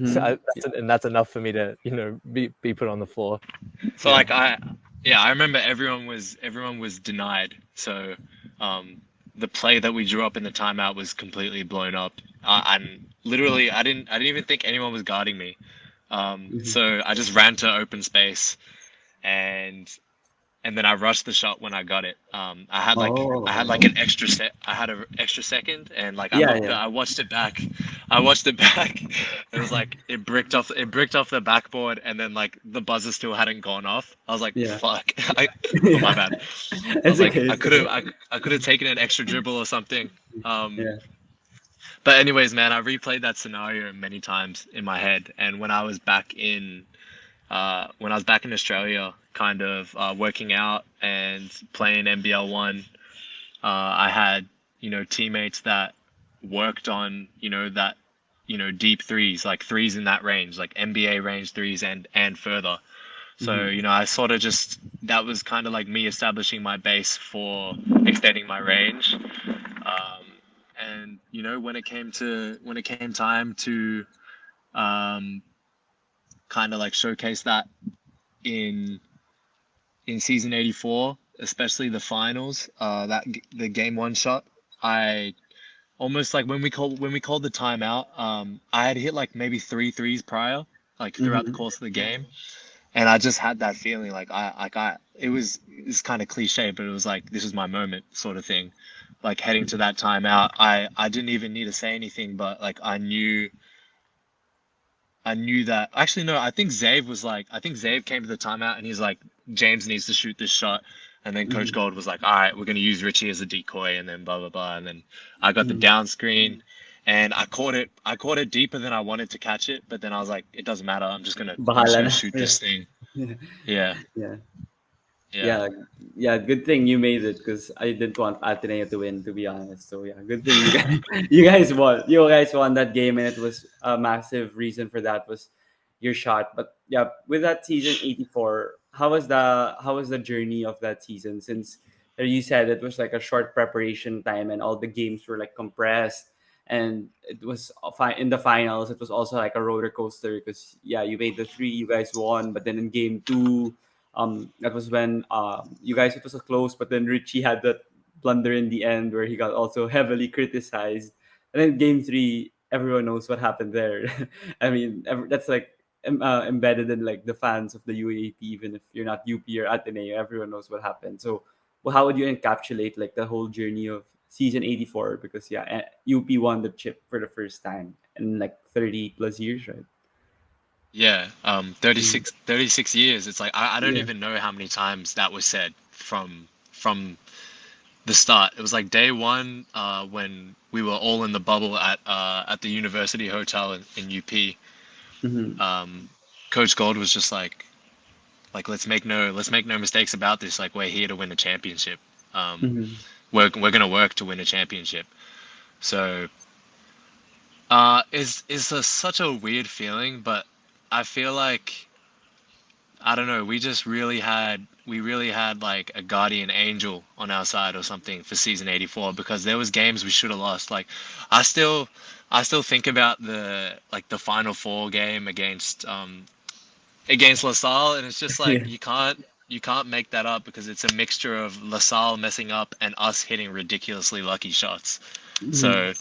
Speaker 2: So
Speaker 1: Mm-hmm.
Speaker 2: and that's enough for me to be put on the floor.
Speaker 3: So
Speaker 1: Yeah.
Speaker 3: like yeah, I remember everyone was denied. So um, the play that we drew up in the timeout was completely blown up, and literally I didn't even think anyone was guarding me.
Speaker 1: Mm-hmm.
Speaker 3: So I just ran to open space, and and then I rushed the shot when I got it. I had like
Speaker 1: Oh.
Speaker 3: an extra set. I had an extra second, and like
Speaker 1: Yeah, yeah.
Speaker 3: I watched it back. I watched it back. It was like it bricked off the backboard, and then like the buzzer still hadn't gone off. I was like,
Speaker 1: Yeah.
Speaker 3: fuck. Oh, my
Speaker 1: Yeah.
Speaker 3: bad. I
Speaker 1: It's
Speaker 3: was like,
Speaker 1: okay.
Speaker 3: I
Speaker 1: It's
Speaker 3: could have
Speaker 1: okay.
Speaker 3: I could have taken an extra dribble or something. Um,
Speaker 1: Yeah.
Speaker 3: but anyways, man, I replayed that scenario many times in my head, and when I was back in Australia, kind of working out and playing NBL one, I had teammates that worked on deep threes, like threes in that range, like NBA range threes and further. So
Speaker 1: Mm-hmm.
Speaker 3: I sort of just that was kind of like me establishing my base for extending my range. And when it came time to um, kind of like showcase that in season 84, especially the finals, the game one shot, I almost like when we called the timeout, I had hit like maybe three threes prior, like throughout the
Speaker 1: Mm-hmm.
Speaker 3: course of the game, and I just had that feeling like I it's kind of cliche, but it was like this is my moment sort of thing. Like heading to that timeout, I didn't even need to say anything, but like I knew that actually no, I think Zave came to the timeout and he's like, James needs to shoot this shot. And then Coach
Speaker 1: Mm-hmm.
Speaker 3: Gold was like, all right, we're gonna use Richie as a decoy, and then blah blah blah. And then I got the
Speaker 1: Mm-hmm.
Speaker 3: down screen and I caught it deeper than I wanted to catch it, but then I was like, it doesn't matter, I'm just
Speaker 1: Bahala
Speaker 3: gonna
Speaker 1: na.
Speaker 3: shoot this thing. Yeah,
Speaker 1: Yeah.
Speaker 3: yeah.
Speaker 1: Yeah, yeah. Good thing you made it because I didn't want Ateneo to win, to be honest. So yeah, good thing you guys you guys won. You guys won that game, and it was a massive reason for that was your shot. But yeah, with that season 84, how was the journey of that season? Since you said it was like a short preparation time, and all the games were like compressed, and it was in the finals. It was also like a roller coaster because yeah, you made the three, you guys won, but then in game two that was when you guys it was a close, but then Richie had that blunder in the end where he got also heavily criticized. And then game three, everyone knows what happened there. I mean, that's like embedded in like the fans of the UAAP, even if you're not UP or Ateneo, everyone knows what happened. So, well, how would you encapsulate like the whole journey of season 84? Because yeah, UP won the chip for the first time in like 30 plus years, right?
Speaker 3: Yeah,
Speaker 1: Mm.
Speaker 3: 36 years. It's like I don't
Speaker 1: Yeah.
Speaker 3: even know how many times that was said from the start. It was like day one, when we were all in the bubble at the University Hotel in UP.
Speaker 1: Mm-hmm.
Speaker 3: Um, Coach Gold was just like let's make no mistakes about this. Like we're here to win a championship. Um,
Speaker 1: Mm-hmm.
Speaker 3: we're gonna work to win a championship. So such a weird feeling, but I feel like I don't know. We really had like a guardian angel on our side or something for season 84, because there was games we should have lost. Like I still I still think about the final four game against LaSalle, and it's just like
Speaker 1: Yeah.
Speaker 3: you can't make that up, because it's a mixture of LaSalle messing up and us hitting ridiculously lucky shots.
Speaker 1: Mhm.
Speaker 3: So,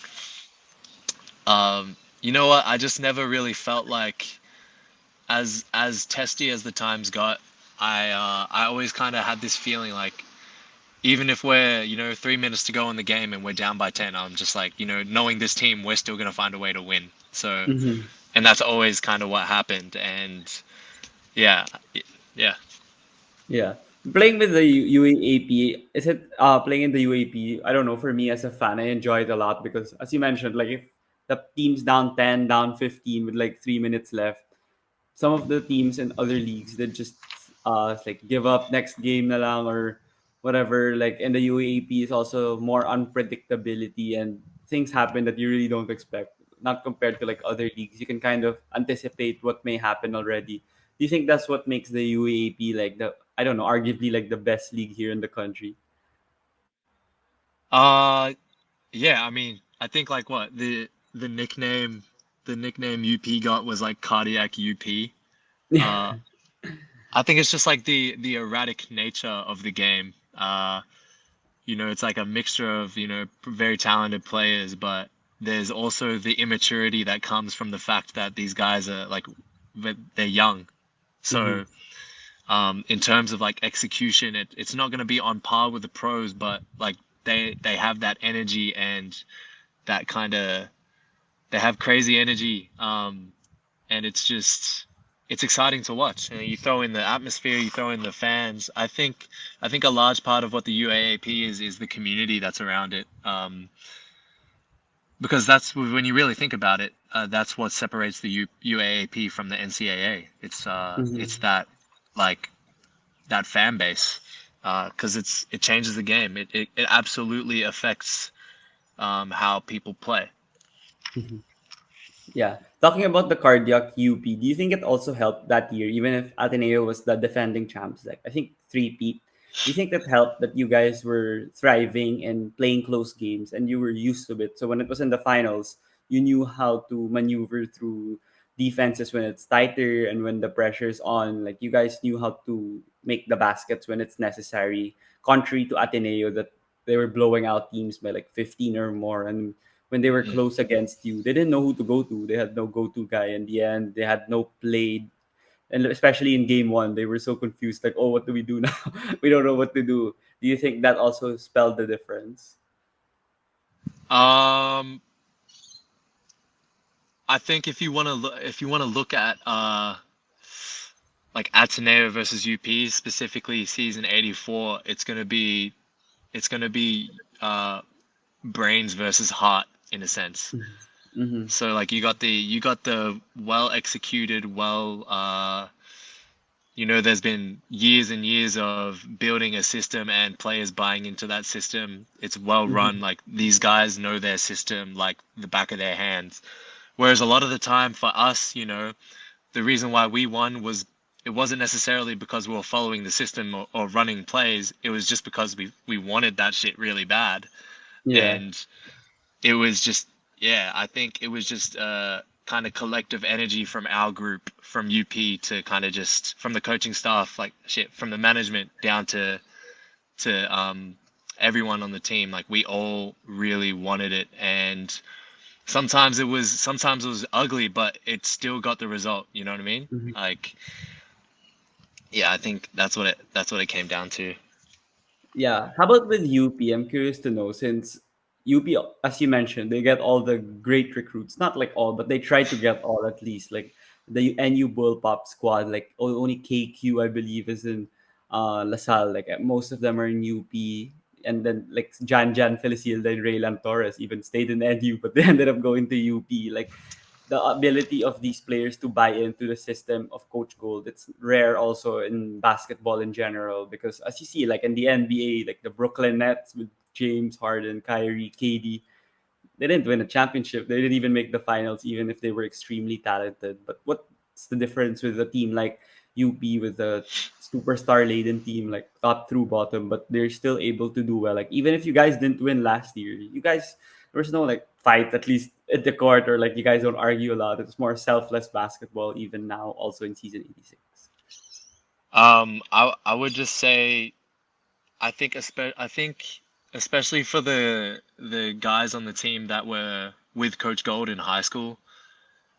Speaker 3: you know what? I just never really felt like, as testy as the times got, I always kind of had this feeling like, even if we're 3 minutes to go in the game and we're down by 10, I'm just like, knowing this team, we're still gonna find a way to win. So,
Speaker 1: Mhm.
Speaker 3: and that's always kind of what happened. And yeah, Yeah.
Speaker 1: Yeah. Playing with the UAAP, is it playing in the UAP? I don't know. For me as a fan, I enjoy it a lot because, as you mentioned, like if the team's down 10, down 15 with like 3 minutes left, some of the teams in other leagues that just like give up next game na lang or whatever. Like in the UAAP is also more unpredictability and things happen that you really don't expect. Not compared to like other leagues, you can kind of anticipate what may happen already. Do you think that's what makes the UAAP like the, I don't know, arguably like the best league here in the country?
Speaker 3: Uh, yeah. I mean, I think like what the nickname the nickname UP got was like cardiac UP. Uh, I think it's just like the erratic nature of the game. It's like a mixture of, very talented players, but there's also the immaturity that comes from the fact that these guys are like they're young.
Speaker 1: Mm-hmm.
Speaker 3: So, in terms of like execution, it's not going to be on par with the pros, but like they have that energy and that kind of they have crazy energy. And it's exciting to watch. You throw in the atmosphere, you throw in the fans. I think a large part of what the UAAP is the community that's around it. Because that's when you really think about it, that's what separates the UAAP from the NCAA. It's
Speaker 1: Mm-hmm.
Speaker 3: that like that fan base. Because it changes the game. It absolutely affects how people play.
Speaker 1: Yeah. Talking about the cardiac UP, do you think it also helped that year, even if Ateneo was the defending champs? Like I think three-peat. Do you think that helped that you guys were thriving and playing close games and you were used to it? So when it was in the finals, you knew how to maneuver through defenses when it's tighter and when the pressure's on. Like you guys knew how to make the baskets when it's necessary. Contrary to Ateneo that they were blowing out teams by like 15 or more, and when they were
Speaker 3: Mm.
Speaker 1: close against you, they didn't know who to go to. They had no go-to guy in the end. They had no play, and especially in game one, they were so confused. Like, oh, what do we do now? We don't know what to do. Do you think that also spelled the difference?
Speaker 3: Um, I think if you want to look at like Ateneo versus UP, specifically season 84, it's gonna be brains versus heart in a sense.
Speaker 1: Mm-hmm.
Speaker 3: So like you got the well executed, there's been years and years of building a system and players buying into that system. It's well run.
Speaker 1: Mm-hmm.
Speaker 3: Like these guys know their system like the back of their hands. Whereas a lot of the time for us, the reason why we won was it wasn't necessarily because we were following the system or running plays. It was just because we wanted that shit really bad.
Speaker 1: Yeah.
Speaker 3: And it was just, yeah, I think it was just kind of collective energy from our group, from UP, to kind of just from the coaching staff, like shit, from the management down to everyone on the team. Like we all really wanted it, and sometimes it was ugly, but it still got the result. You know what I mean?
Speaker 1: Mm-hmm.
Speaker 3: Like, yeah, I think that's what it came down to.
Speaker 1: Yeah. How about with UP? I'm curious to know since UP, as you mentioned, they get all the great recruits. Not like all, but they try to get all at least. Like the NU Bullpop squad, like only KQ, I believe, is in LaSalle. Like most of them are in UP. And then like Jan Felicilda and Raylan Torres even stayed in NU, but they ended up going to UP. Like the ability of these players to buy into the system of Coach Gold. It's rare also in basketball in general because as you see, like in the NBA, like the Brooklyn Nets with James Harden, Kyrie, KD, they didn't win a championship. They didn't even make the finals, even if they were extremely talented. But what's the difference with a team like UP with a superstar laden team, like top through bottom, but they're still able to do well? Like even if you guys didn't win last year, you guys there was no like fight at least at the court or like you guys don't argue a lot. It's more selfless basketball even now, also in season 86.
Speaker 3: I would just say I think especially for the guys on the team that were with Coach Gold in high school,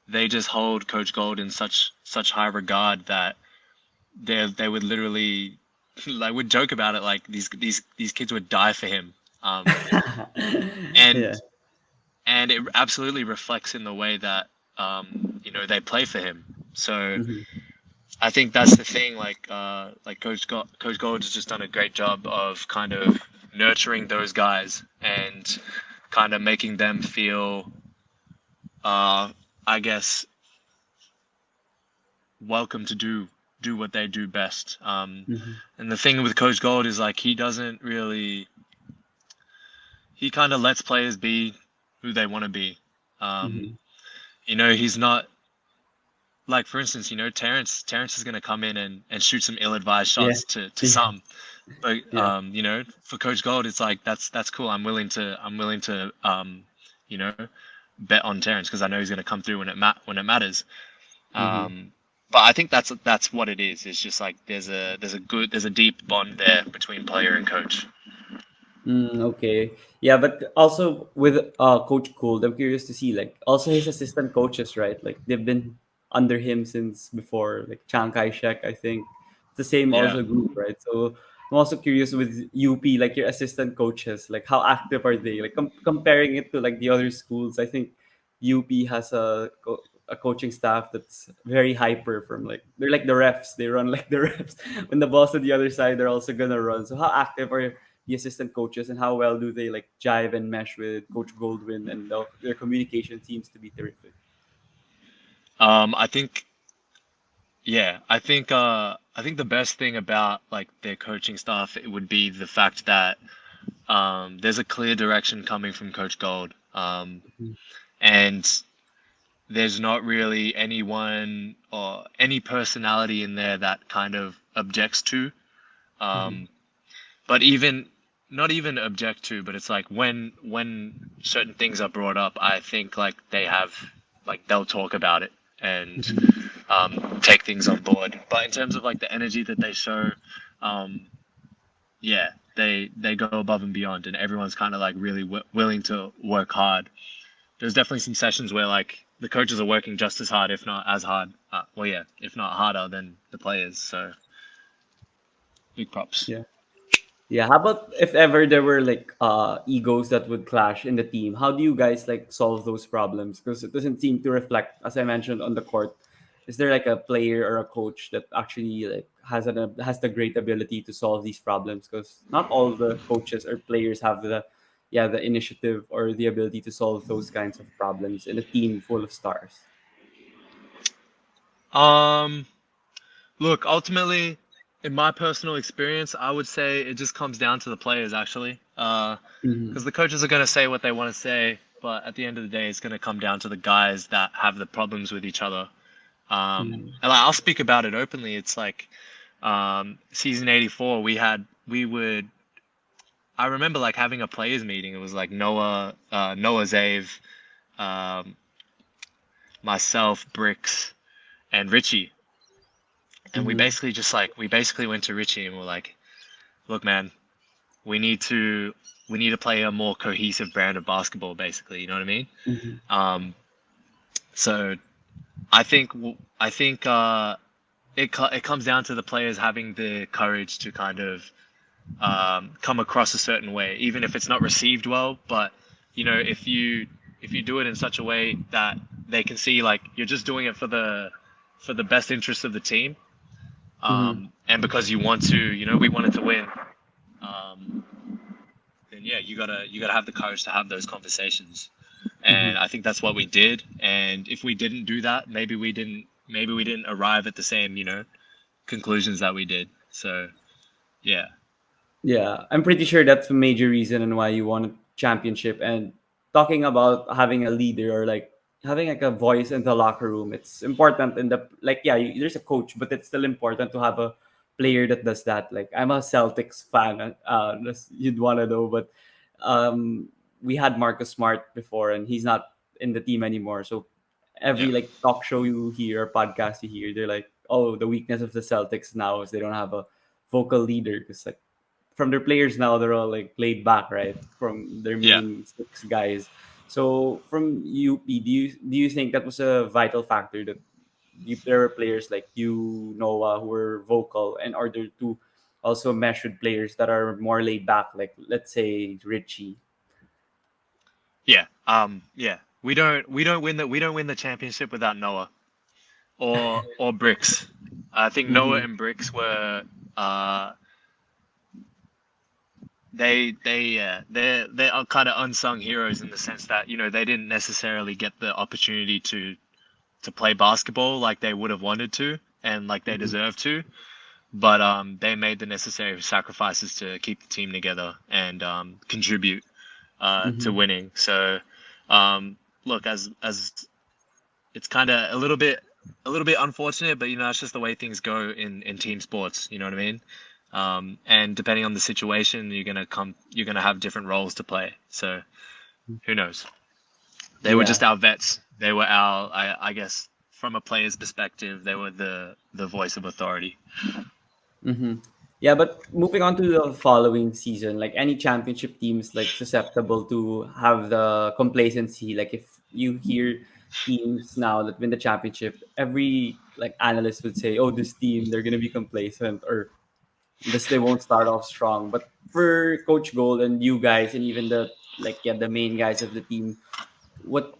Speaker 3: they just hold Coach Gold in such high regard that they would literally like would joke about it like these kids would die for him.
Speaker 1: Yeah.
Speaker 3: And and it absolutely reflects in the way that they play for him. So
Speaker 1: Hmm.
Speaker 3: I think that's the thing. Like Coach Gold has just done a great job of kind of nurturing those guys and kind of making them feel, I guess, welcome to do what they do best.
Speaker 1: Mm-hmm.
Speaker 3: And the thing with Coach Gold is like he kind of lets players be who they want to be. Um,
Speaker 1: Mm-hmm.
Speaker 3: he's not like, for instance, Terrence is gonna come in and shoot some ill-advised
Speaker 1: Yeah.
Speaker 3: shots to
Speaker 1: Yeah.
Speaker 3: some. But
Speaker 1: Yeah.
Speaker 3: for Coach Gold, it's like that's cool. I'm willing to you know, bet on Terrence because I know he's gonna come through when it matters.
Speaker 1: Mm-hmm.
Speaker 3: Um, but I think that's what it is. It's just like there's a deep bond there between player and coach.
Speaker 1: Okay. Yeah, but also with Coach Gould, I'm curious to see like also his assistant coaches, right? Like they've been under him since before, like Chiang Kai-shek, I think. It's the same
Speaker 3: Yeah.
Speaker 1: also group, right? So I'm also curious with UP, like your assistant coaches, like how active are they? Like comparing it to like the other schools, I think UP has a coaching staff that's very hyper from like they're like the refs. They run like the refs. When the ball's on the other side, they're also gonna run. So how active are the assistant coaches and how well do they like jive and mesh with Coach Goldwyn and their communication seems to be terrific.
Speaker 3: I think yeah, I think the best thing about like their coaching staff it would be the fact that there's a clear direction coming from Coach Gold. And there's not really anyone or any personality in there that kind of objects to.
Speaker 1: Mm-hmm.
Speaker 3: Um, but even not even object to, but it's like when certain things are brought up, I think like they'll talk about it and
Speaker 1: Mm-hmm.
Speaker 3: take things on board. But in terms of like the energy that they show, um, yeah, they go above and beyond, and everyone's kind of like really willing to work hard. There's definitely some sessions where like the coaches are working just as hard, if not as hard. Well, yeah, if not harder than the players. So big props.
Speaker 1: Yeah. Yeah. How about if ever there were like egos that would clash in the team? How do you guys like solve those problems? Because it doesn't seem to reflect, as I mentioned, on the court. Is there like a player or a coach that actually like has the great ability to solve these problems? Because not all the coaches or players have the initiative or the ability to solve those kinds of problems in a team full of stars.
Speaker 3: Um, Look, ultimately, in my personal experience, I would say it just comes down to the players actually.
Speaker 1: Mm-hmm.
Speaker 3: Because the coaches are going to say what they want to say, but at the end of the day, it's going to come down to the guys that have the problems with each other.
Speaker 1: Mm-hmm.
Speaker 3: And like, I'll speak about it openly. It's like season 84, we would. I remember like having a players meeting. It was like Noah Zave, um, myself, Bricks, and Richie, and
Speaker 1: Mm-hmm.
Speaker 3: we basically went to Richie and we're like, look, man, we need to we need to play a more cohesive brand of basketball. Basically, you know what I mean?
Speaker 1: Mm-hmm.
Speaker 3: Um, so I think it comes down to the players having the courage to kind of come across a certain way, even if it's not received well. But if you do it in such a way that they can see like you're just doing it for the best interest of the team,
Speaker 1: Mm-hmm.
Speaker 3: and because you want to, we wanted to win. Um, then yeah, you gotta have the courage to have those conversations,
Speaker 1: Mm-hmm.
Speaker 3: and I think that's what we did. And if we didn't do that, maybe we didn't arrive at the same conclusions that we did. So yeah,
Speaker 1: Yeah, I'm pretty sure that's a major reason and why you won a championship. And talking about having a leader or like having like a voice in the locker room, it's important. In the like, yeah, there's a coach, but it's still important to have a player that does that. Like, I'm a Celtics fan, you'd want to know, but um, we had Marcus Smart before, and he's not in the team anymore. So
Speaker 3: yeah,
Speaker 1: every like talk show you hear or podcast you hear, they're like, oh, the weakness of the Celtics now is they don't have a vocal leader because like from their players now they're all like laid back, right? From their
Speaker 3: yeah.
Speaker 1: main six guys. So from UP, do you think that was a vital factor that there were players like you, Noah, who were vocal in order to also mesh with players that are more laid back, like let's say Richie.
Speaker 3: Yeah. Yeah. We don't win the championship without Noah. or Bricks. I think Noah
Speaker 1: Mm-hmm.
Speaker 3: and Bricks were uh they are kind of unsung heroes in the sense that they didn't necessarily get the opportunity to play basketball like they would have wanted to and like they
Speaker 1: Mm-hmm.
Speaker 3: deserve to, but they made the necessary sacrifices to keep the team together and contribute to
Speaker 1: Mm-hmm.
Speaker 3: winning. So look, as it's kind of a little bit unfortunate, but it's just the way things go in team sports. You know what I mean? And depending on the situation, you're gonna have different roles to play. So who knows? They were
Speaker 1: Yeah.
Speaker 3: just our vets. They were I guess, from a player's perspective, they were the voice of authority.
Speaker 1: Mm-hmm. Yeah, but moving on to the following season, like any championship teams like susceptible to have the complacency. Like if you hear teams now that win the championship, every like analyst would say, "Oh, this team they're gonna be complacent," or this they won't start off strong. But for Coach Gold and you guys, and even the the main guys of the team, what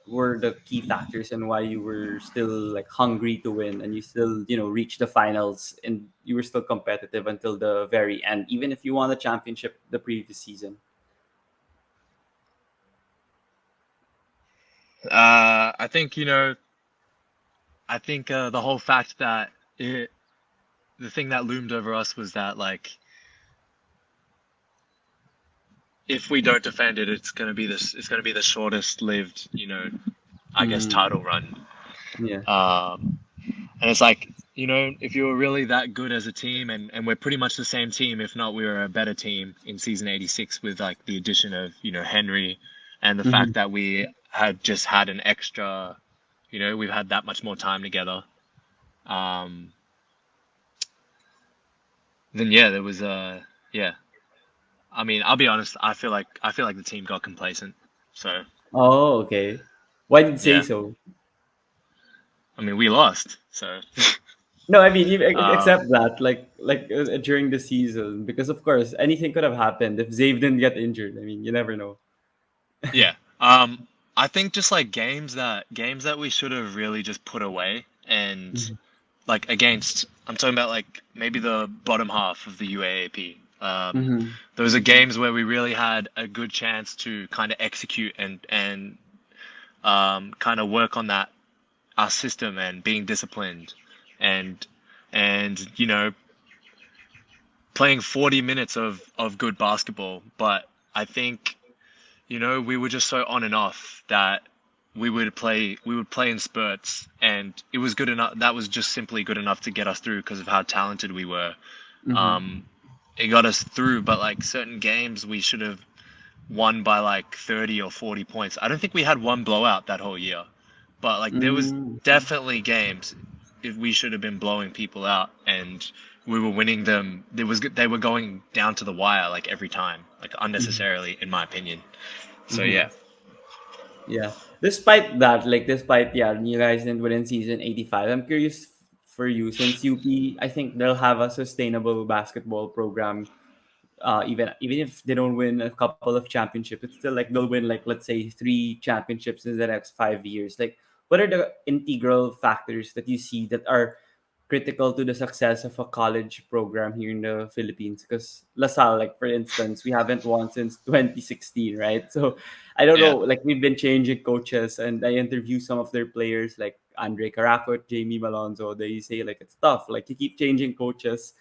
Speaker 1: were the key factors and why you were still like hungry to win and you still reach the finals and you were still competitive until the very end, even if you won the championship the previous season?
Speaker 3: I think the whole fact that the thing that loomed over us was that, like, if we don't defend it, it's gonna be the shortest lived, I guess,
Speaker 1: Mm,
Speaker 3: title run.
Speaker 1: yeah.
Speaker 3: Um, and it's like, if you were really that good as a team, and we're pretty much the same team, if not we were a better team in season 86 with like the addition of, Henry, and the
Speaker 1: Hmm.
Speaker 3: fact that we had just had an extra, we've had that much more time together. Um, then yeah, there was yeah. I mean, I'll be honest, I feel like the team got complacent. So
Speaker 1: Oh, okay. Why did you say
Speaker 3: yeah.
Speaker 1: so?
Speaker 3: I mean, we lost. So
Speaker 1: No, I mean,
Speaker 3: um,
Speaker 1: except that, during the season, because of course anything could have happened if Zave didn't get injured. I mean, you never know.
Speaker 3: yeah. I think just like games that we should have really just put away, and
Speaker 1: Mhm.
Speaker 3: like against, I'm talking about like maybe the bottom half of the UAAP.
Speaker 1: Mhm.
Speaker 3: Those are games where we really had a good chance to kind of execute and kind of work on that, our system, and being disciplined, and and playing 40 minutes of good basketball. But I think, we were just so on and off that we would play in spurts, and it was good enough. That was just simply good enough to get us through because of how talented we were.
Speaker 1: Mhm.
Speaker 3: Um, it got us through, but like certain games we should have won by like 30 or 40 points. I don't think we had one blowout that whole year, but like there was
Speaker 1: Mm.
Speaker 3: definitely games if we should have been blowing people out, and we were winning them. They were going down to the wire like every time, like
Speaker 1: Mhm.
Speaker 3: unnecessarily, in my opinion. So
Speaker 1: Mhm.
Speaker 3: yeah.
Speaker 1: Yeah. Despite that, despite you guys didn't win in season 85. I'm curious for you since UP. I think they'll have a sustainable basketball program. Even if they don't win a couple of championships, it's still like they'll win like let's say three championships in the next 5 years. Like, what are the integral factors that you see that are critical to the success of a college program here in the Philippines? Because LaSalle, like for instance, we haven't won since 2016, right? So I don't
Speaker 3: Yeah.
Speaker 1: know, like we've been changing coaches, and I interview some of their players, like Andre Caracot, Jamie Malonzo. They say like it's tough, like you keep changing coaches,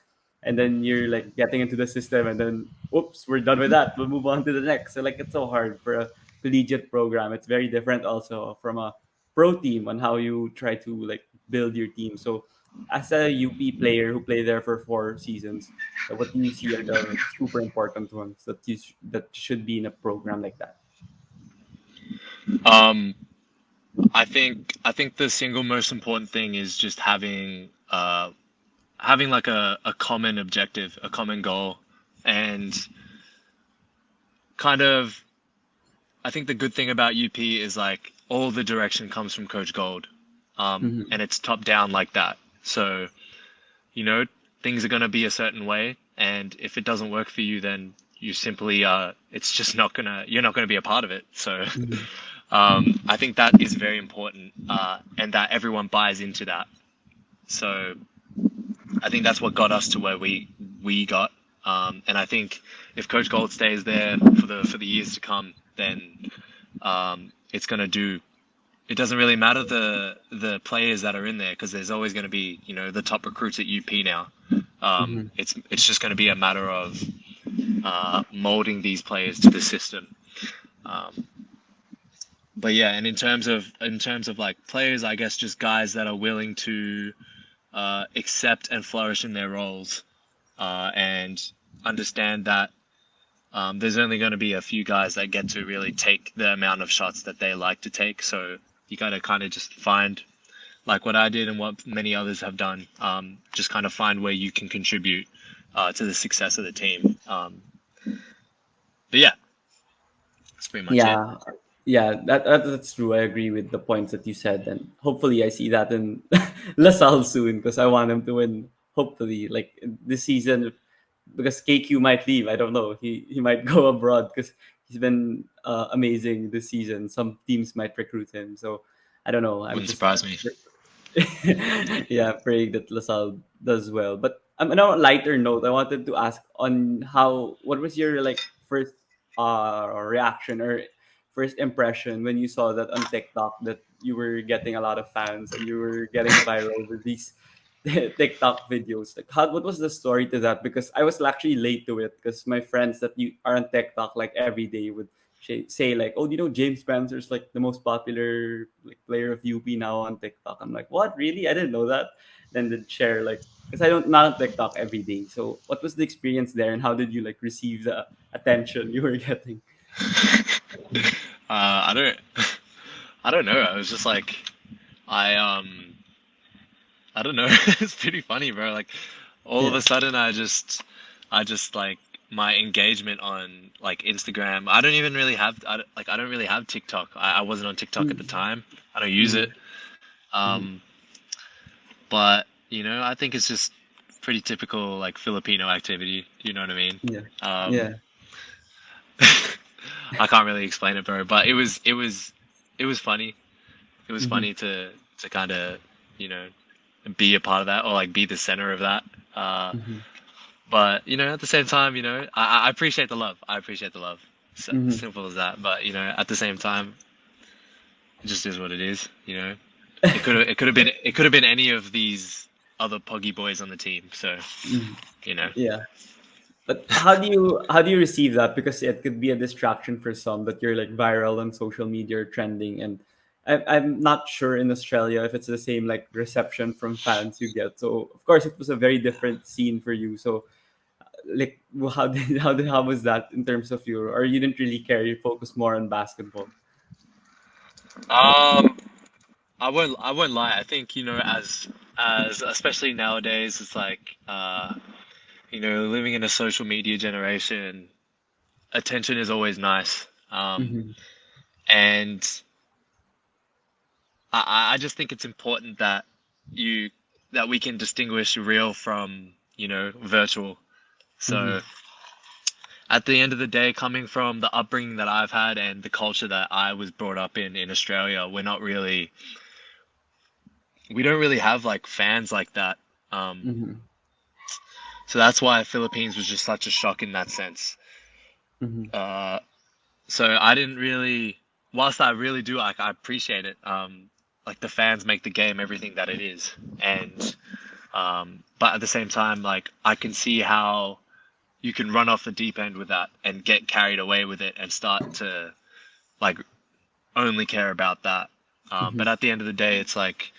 Speaker 1: and then you're like getting into the system, and then oops, we're done with that. We'll move on to the next. So like it's so hard for a collegiate program. It's very different also from a pro team on how you try to like build your team. So as a UP player who played there for 4 seasons, what do you see are the super important ones that that should be in a program like that?
Speaker 3: Um, I think the single most important thing is just having like a common objective, a common goal, and kind of, I think the good thing about UP is like all the direction comes from Coach Gold,
Speaker 1: Mm-hmm.
Speaker 3: and it's top down like that. So you know things are gonna be a certain way, and if it doesn't work for you, then you simply it's just not gonna you're not gonna be a part of it. So I think that is very important, and that everyone buys into that. So I think that's what got us to where we got. And I think if Coach Gold stays there for the years to come, then it's gonna do. It doesn't really matter the players that are in there, because there's always going to be, the top recruits at UP now.
Speaker 1: Mm-hmm.
Speaker 3: It's just going to be a matter of molding these players to the system. Um, but yeah, and in terms of like players, I guess just guys that are willing to accept and flourish in their roles, and understand that there's only going to be a few guys that get to really take the amount of shots that they like to take. So you got to kind of just find, like what I did and what many others have done, just kind of find where you can contribute to the success of the team. But yeah, that's pretty much it.
Speaker 1: Yeah, yeah, that's true. I agree with the points that you said, and hopefully, I see that in LaSalle soon because I want him to win. Hopefully, like this season, because KQ might leave. I don't know. He might go abroad because he's been amazing this season. Some teams might recruit him, so I don't know. I'm
Speaker 3: Wouldn't
Speaker 1: just
Speaker 3: surprise me.
Speaker 1: yeah, praying that LaSalle does well. But on a lighter note, I wanted to ask on what was your like first reaction or first impression when you saw that on TikTok that you were getting a lot of fans and you were getting viral with these TikTok videos. Like, what was the story to that? Because I was actually late to it because my friends that you are on TikTok like every day would say like, "Oh, do you know James Spencer's like the most popular like player of UP now on TikTok?" I'm like, "What? Really? I didn't know that." Then they'd share like, because I don't not on TikTok every day. So, what was the experience there, and how did you like receive the attention you were getting?
Speaker 3: I don't, I don't know. I was just like, I I don't know. It's pretty funny, bro. Like all of
Speaker 1: Yeah.
Speaker 3: a sudden, I just like my engagement on like Instagram. I don't even really have, I don't really have TikTok. I wasn't on TikTok at the
Speaker 1: Mm-hmm.
Speaker 3: time. I don't use it.
Speaker 1: Mm-hmm.
Speaker 3: Um, but I think it's just pretty typical like Filipino activity. You know what I mean?
Speaker 1: Yeah.
Speaker 3: Um,
Speaker 1: Yeah.
Speaker 3: I can't really explain it, bro. But it was funny. It was
Speaker 1: Mm-hmm.
Speaker 3: funny to kind of you know be a part of that, or like be the center of that.
Speaker 1: Mm-hmm.
Speaker 3: But at the same time, I appreciate the love. I appreciate the love.
Speaker 1: Mm-hmm.
Speaker 3: Simple as that. But at the same time, it just is what it is. It could have been any of these other puggy boys on the team. So
Speaker 1: Mm-hmm.
Speaker 3: you know.
Speaker 1: Yeah. But how do you receive that? Because it could be a distraction for some that you're like viral on social media or trending, and I'm not sure in Australia if it's the same like reception from fans you get. So of course it was a very different scene for you. So like how was that in terms of you, or you didn't really care? You focus more on basketball.
Speaker 3: Um, I won't lie. I think as especially nowadays, it's like living in a social media generation, attention is always nice.
Speaker 1: Mm-hmm.
Speaker 3: And I just think it's important you that we can distinguish real from virtual.
Speaker 1: Mm-hmm.
Speaker 3: So at the end of the day, coming from the upbringing that I've had and the culture that I was brought up in Australia, we don't really have like fans like that. Um,
Speaker 1: Mm-hmm.
Speaker 3: so that's why Philippines was just such a shock in that sense.
Speaker 1: Mm-hmm.
Speaker 3: Uh, so I didn't really, whilst I really do, like, I appreciate it. Like the fans make the game everything that it is, and but at the same time, like I can see how you can run off the deep end with that and get carried away with it and start to like only care about that.
Speaker 1: Mm-hmm.
Speaker 3: But at the end of the day, it's like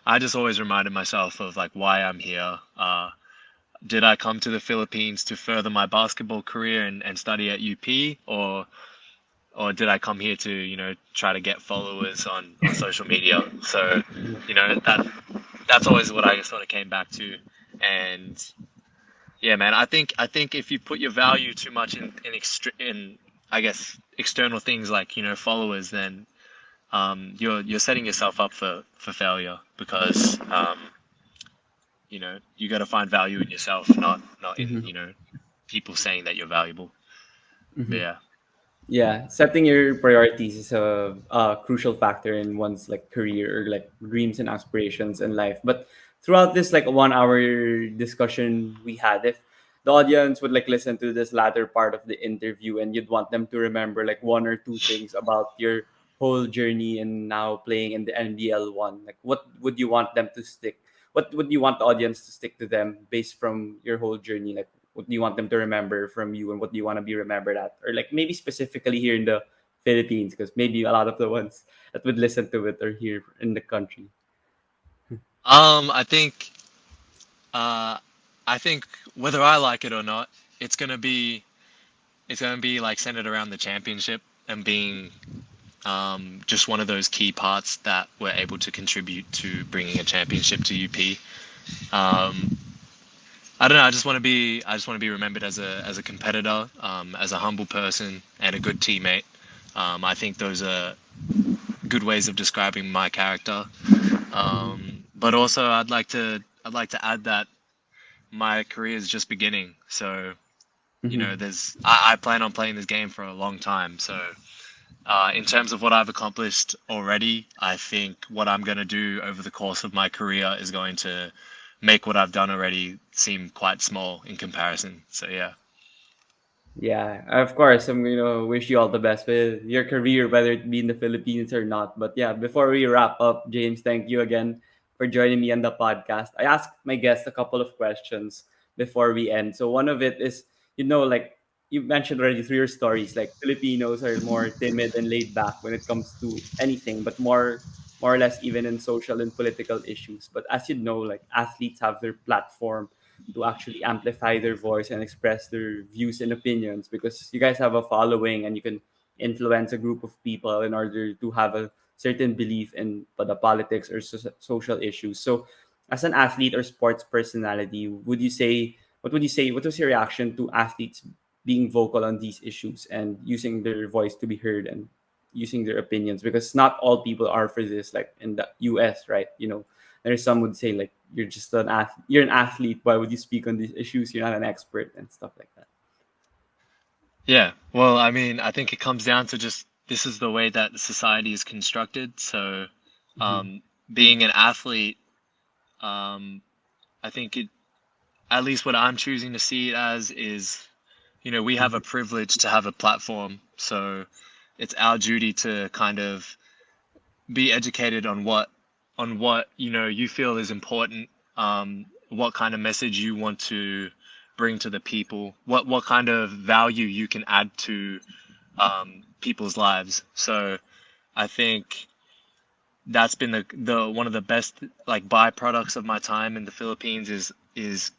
Speaker 3: I just always reminded myself of like why I'm here. Did I come to the Philippines to further my basketball career and study at UP, or did I come here to try to get followers on social media? So that's always what I sort of came back to. And yeah, man, I think if you put your value too much in I guess external things like followers, then you're setting yourself up for failure, because you got to find value in yourself, not in
Speaker 1: Mm-hmm.
Speaker 3: people saying that you're valuable. But
Speaker 1: Mm-hmm.
Speaker 3: yeah.
Speaker 1: Yeah, setting your priorities is a crucial factor in one's like career or like dreams and aspirations in life. But throughout this like 1 hour discussion we had, if the audience would like listen to this latter part of the interview and you'd want them to remember like one or two things about your whole journey and now playing in the NBL one, like what would you want them to stick? What would you want the audience to stick to them based from your whole journey? Like what do you want them to remember from you and what do you want to be remembered at, or like maybe specifically here in the Philippines, because maybe a lot of the ones that would listen to it are here in the country.
Speaker 3: I think uh, I think whether I like it or not, it's gonna be it's gonna be like centered around the championship and being just one of those key parts that were able to contribute to bringing a championship to UP. Um, I don't know. I just want to be remembered as a competitor, as a humble person, and a good teammate. I think those are good ways of describing my character.
Speaker 1: Mm-hmm.
Speaker 3: But also, I'd like to add that my career is just beginning. So you know,
Speaker 1: Mm-hmm.
Speaker 3: I plan on playing this game for a long time. So in terms of what I've accomplished already, I think what I'm going to do over the course of my career is going to make what I've done already seem quite small in comparison. So yeah.
Speaker 1: Yeah, of course. I'm gonna wish you all the best with your career, whether it be in the Philippines or not. But yeah, before we wrap up, James, thank you again for joining me on the podcast. I asked my guests a couple of questions before we end. So one of it is, like you mentioned already through your stories, like Filipinos are more timid and laid back when it comes to anything, but more or less even in social and political issues. But as you know, like athletes have their platform to actually amplify their voice and express their views and opinions, because you guys have a following and you can influence a group of people in order to have a certain belief in the politics or social issues. So as an athlete or sports personality, what was your reaction to athletes being vocal on these issues and using their voice to be heard and using their opinions, because not all people are for this, like in the US, right? There's some would say like you're an athlete, why would you speak on these issues, you're not an expert and stuff like that.
Speaker 3: Yeah. Well, I mean, I think it comes down to just this is the way that the society is constructed. So
Speaker 1: Mm-hmm.
Speaker 3: being an athlete, um, I think it, at least what I'm choosing to see it as is, you know, we have a privilege to have a platform. So it's our duty to kind of be educated on what you know you feel is important, what kind of message you want to bring to the people, what kind of value you can add to people's lives. So I think that's been the one of the best like byproducts of my time in the Philippines is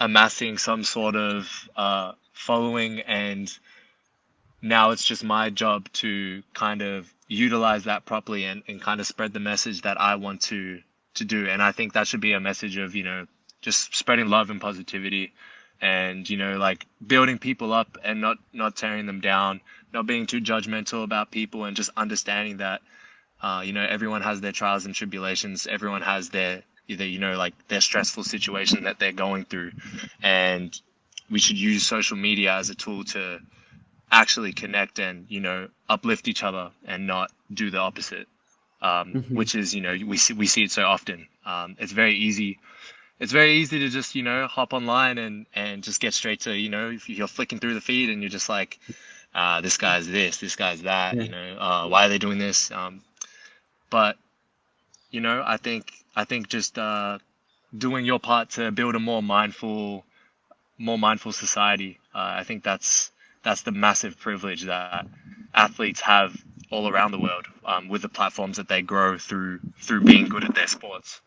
Speaker 3: amassing some sort of following, and now it's just my job to kind of utilize that properly and kind of spread the message that I want to do. And I think that should be a message of, you know, just spreading love and positivity and, you know, like building people up and not tearing them down, not being too judgmental about people and just understanding that you know, everyone has their trials and tribulations, everyone has their either, you know, like their stressful situation that they're going through. And we should use social media as a tool to actually connect and you know uplift each other and not do the opposite,
Speaker 1: Mm-hmm.
Speaker 3: which is you know we see it so often. It's very easy to just you know hop online and just get straight to you know if you're flicking through the feed and you're just like this guy's this guy's that,
Speaker 1: Yeah.
Speaker 3: you know, why are they doing this, but you know I think just doing your part to build a more mindful society. I think that's the massive privilege that athletes have all around the world, with the platforms that they grow through being good at their sports.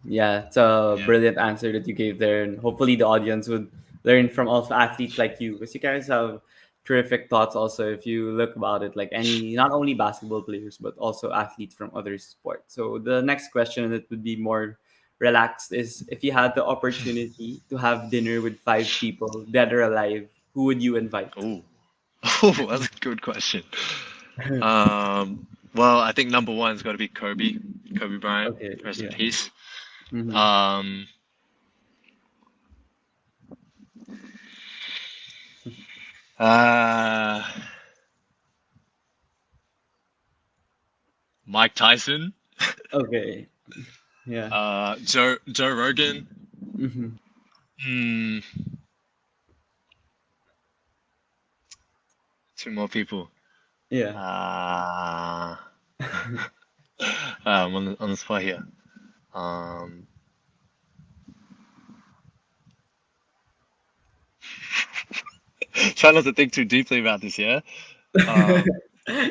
Speaker 1: Yeah, it's a
Speaker 3: Yeah.
Speaker 1: brilliant answer that you gave there, and hopefully the audience would learn from also athletes like you, because you guys have terrific thoughts. Also, if you look about it, like any not only basketball players but also athletes from other sports. So the next question that would be more relaxed is, if you had the opportunity to have dinner with 5 people, dead or alive, who would you invite?
Speaker 3: Oh, oh, that's a good question. Well, I think number one's got to be Kobe Bryant.
Speaker 1: Okay,
Speaker 3: Rest in
Speaker 1: yeah.
Speaker 3: peace.
Speaker 1: Mm-hmm.
Speaker 3: Um, uh, Mike Tyson,
Speaker 1: Okay. Yeah.
Speaker 3: Joe Rogan.
Speaker 1: Hmm.
Speaker 3: Hmm, two more people.
Speaker 1: Yeah.
Speaker 3: Uh, I'm on the spot here. Um, Try not to think too deeply about this, yeah. Um,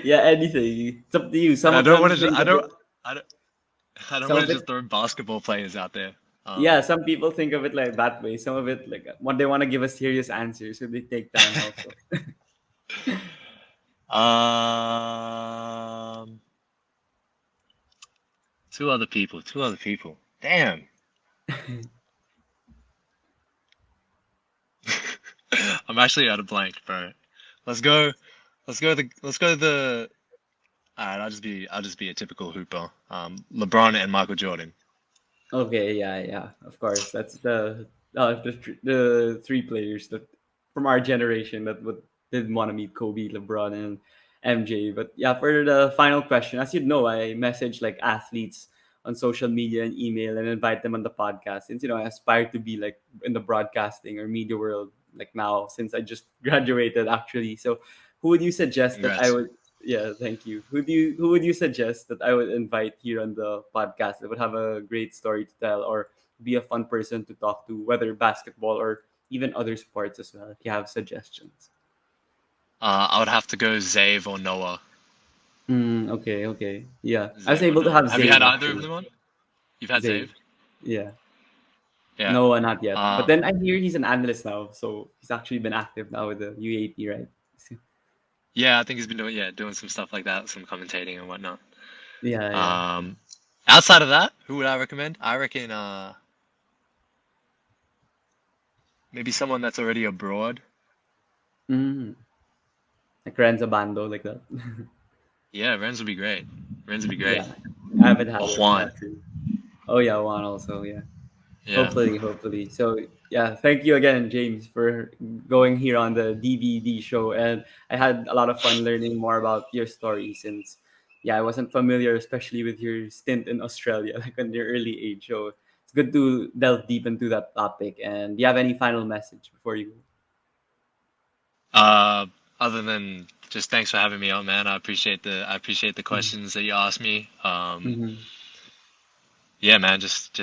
Speaker 1: Yeah, anything. It's up to you. Some
Speaker 3: I
Speaker 1: of
Speaker 3: don't want
Speaker 1: them
Speaker 3: to just
Speaker 1: think of it.
Speaker 3: I don't I don't
Speaker 1: Some
Speaker 3: want
Speaker 1: of
Speaker 3: to
Speaker 1: it.
Speaker 3: just throw basketball players out there.
Speaker 1: Yeah, some people think of it like that way. Some of it like what they want to give a serious answer, so they take time also.
Speaker 3: Um, two other people. Two other people. Damn. I'm actually out of blank, bro. Let's go. Let's go the. Alright, I'll just be a typical hooper. LeBron and Michael Jordan.
Speaker 1: Okay, yeah, yeah, of course. That's the three players that from our generation that would didn't want to meet Kobe, LeBron, and MJ. But yeah, for the final question, as you know, I message like athletes on social media and email and invite them on the podcast. Since I aspire to be like in the broadcasting or media world like now, since I just graduated actually. So, who would you suggest that I
Speaker 3: Congrats.
Speaker 1: would yeah, thank you. Who would you suggest that I would invite here on the podcast that would have a great story to tell or be a fun person to talk to, whether basketball or even other sports as well, if you have suggestions.
Speaker 3: I would have to go Zave or Noah.
Speaker 1: Okay, okay. Yeah. I was
Speaker 3: Zave or
Speaker 1: able to
Speaker 3: Noah.
Speaker 1: have
Speaker 3: Have you
Speaker 1: Zave
Speaker 3: had either of
Speaker 1: actually.
Speaker 3: them on? You've had
Speaker 1: Zave.
Speaker 3: Zave?
Speaker 1: Yeah.
Speaker 3: Yeah.
Speaker 1: No, not yet. But
Speaker 3: Um,
Speaker 1: then I hear he's an analyst now, so he's actually been active now with the UAP, right?
Speaker 3: yeah, I think he's been doing some stuff like that, some commentating and whatnot.
Speaker 1: Yeah, yeah.
Speaker 3: Um, Outside of that, who would I recommend? I reckon maybe someone that's already abroad.
Speaker 1: Mm. Like Renzo Bando, like that.
Speaker 3: Yeah, Renz would be great. Renz would be great.
Speaker 1: Yeah. I haven't had
Speaker 3: Or
Speaker 1: him
Speaker 3: Juan.
Speaker 1: actually. Oh yeah, one also, yeah.
Speaker 3: Yeah.
Speaker 1: Hopefully, hopefully. So yeah, thank you again, James, for going here on the DVD show. And I had a lot of fun learning more about your story since yeah, I wasn't familiar, especially with your stint in Australia, like on your early age. So it's good to delve deep into that topic. And do you have any final message before you
Speaker 3: Uh, Other than just thanks for having me on, man. I appreciate the
Speaker 1: go?
Speaker 3: questions that you asked me.
Speaker 1: Mm-hmm.
Speaker 3: Yeah, man. Just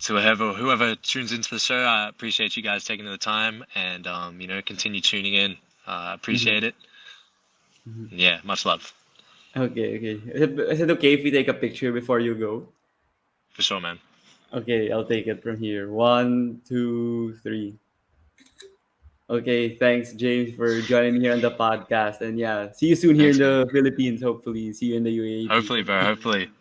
Speaker 3: to whoever tunes into the show, I appreciate you guys taking the time and continue tuning in.
Speaker 1: Mm-hmm.
Speaker 3: Appreciate it.
Speaker 1: Mm-hmm.
Speaker 3: Yeah, much love
Speaker 1: Okay, okay. Is it okay if we take a picture before you go?
Speaker 3: for sure, man.
Speaker 1: Okay, I'll take it from here. One, two, three. Okay, thanks, James, for joining me here on the podcast. And yeah, see you soon here in
Speaker 3: Thanks, man.
Speaker 1: the Philippines, hopefully. See you in the UAP.
Speaker 3: Hopefully, bro. Hopefully.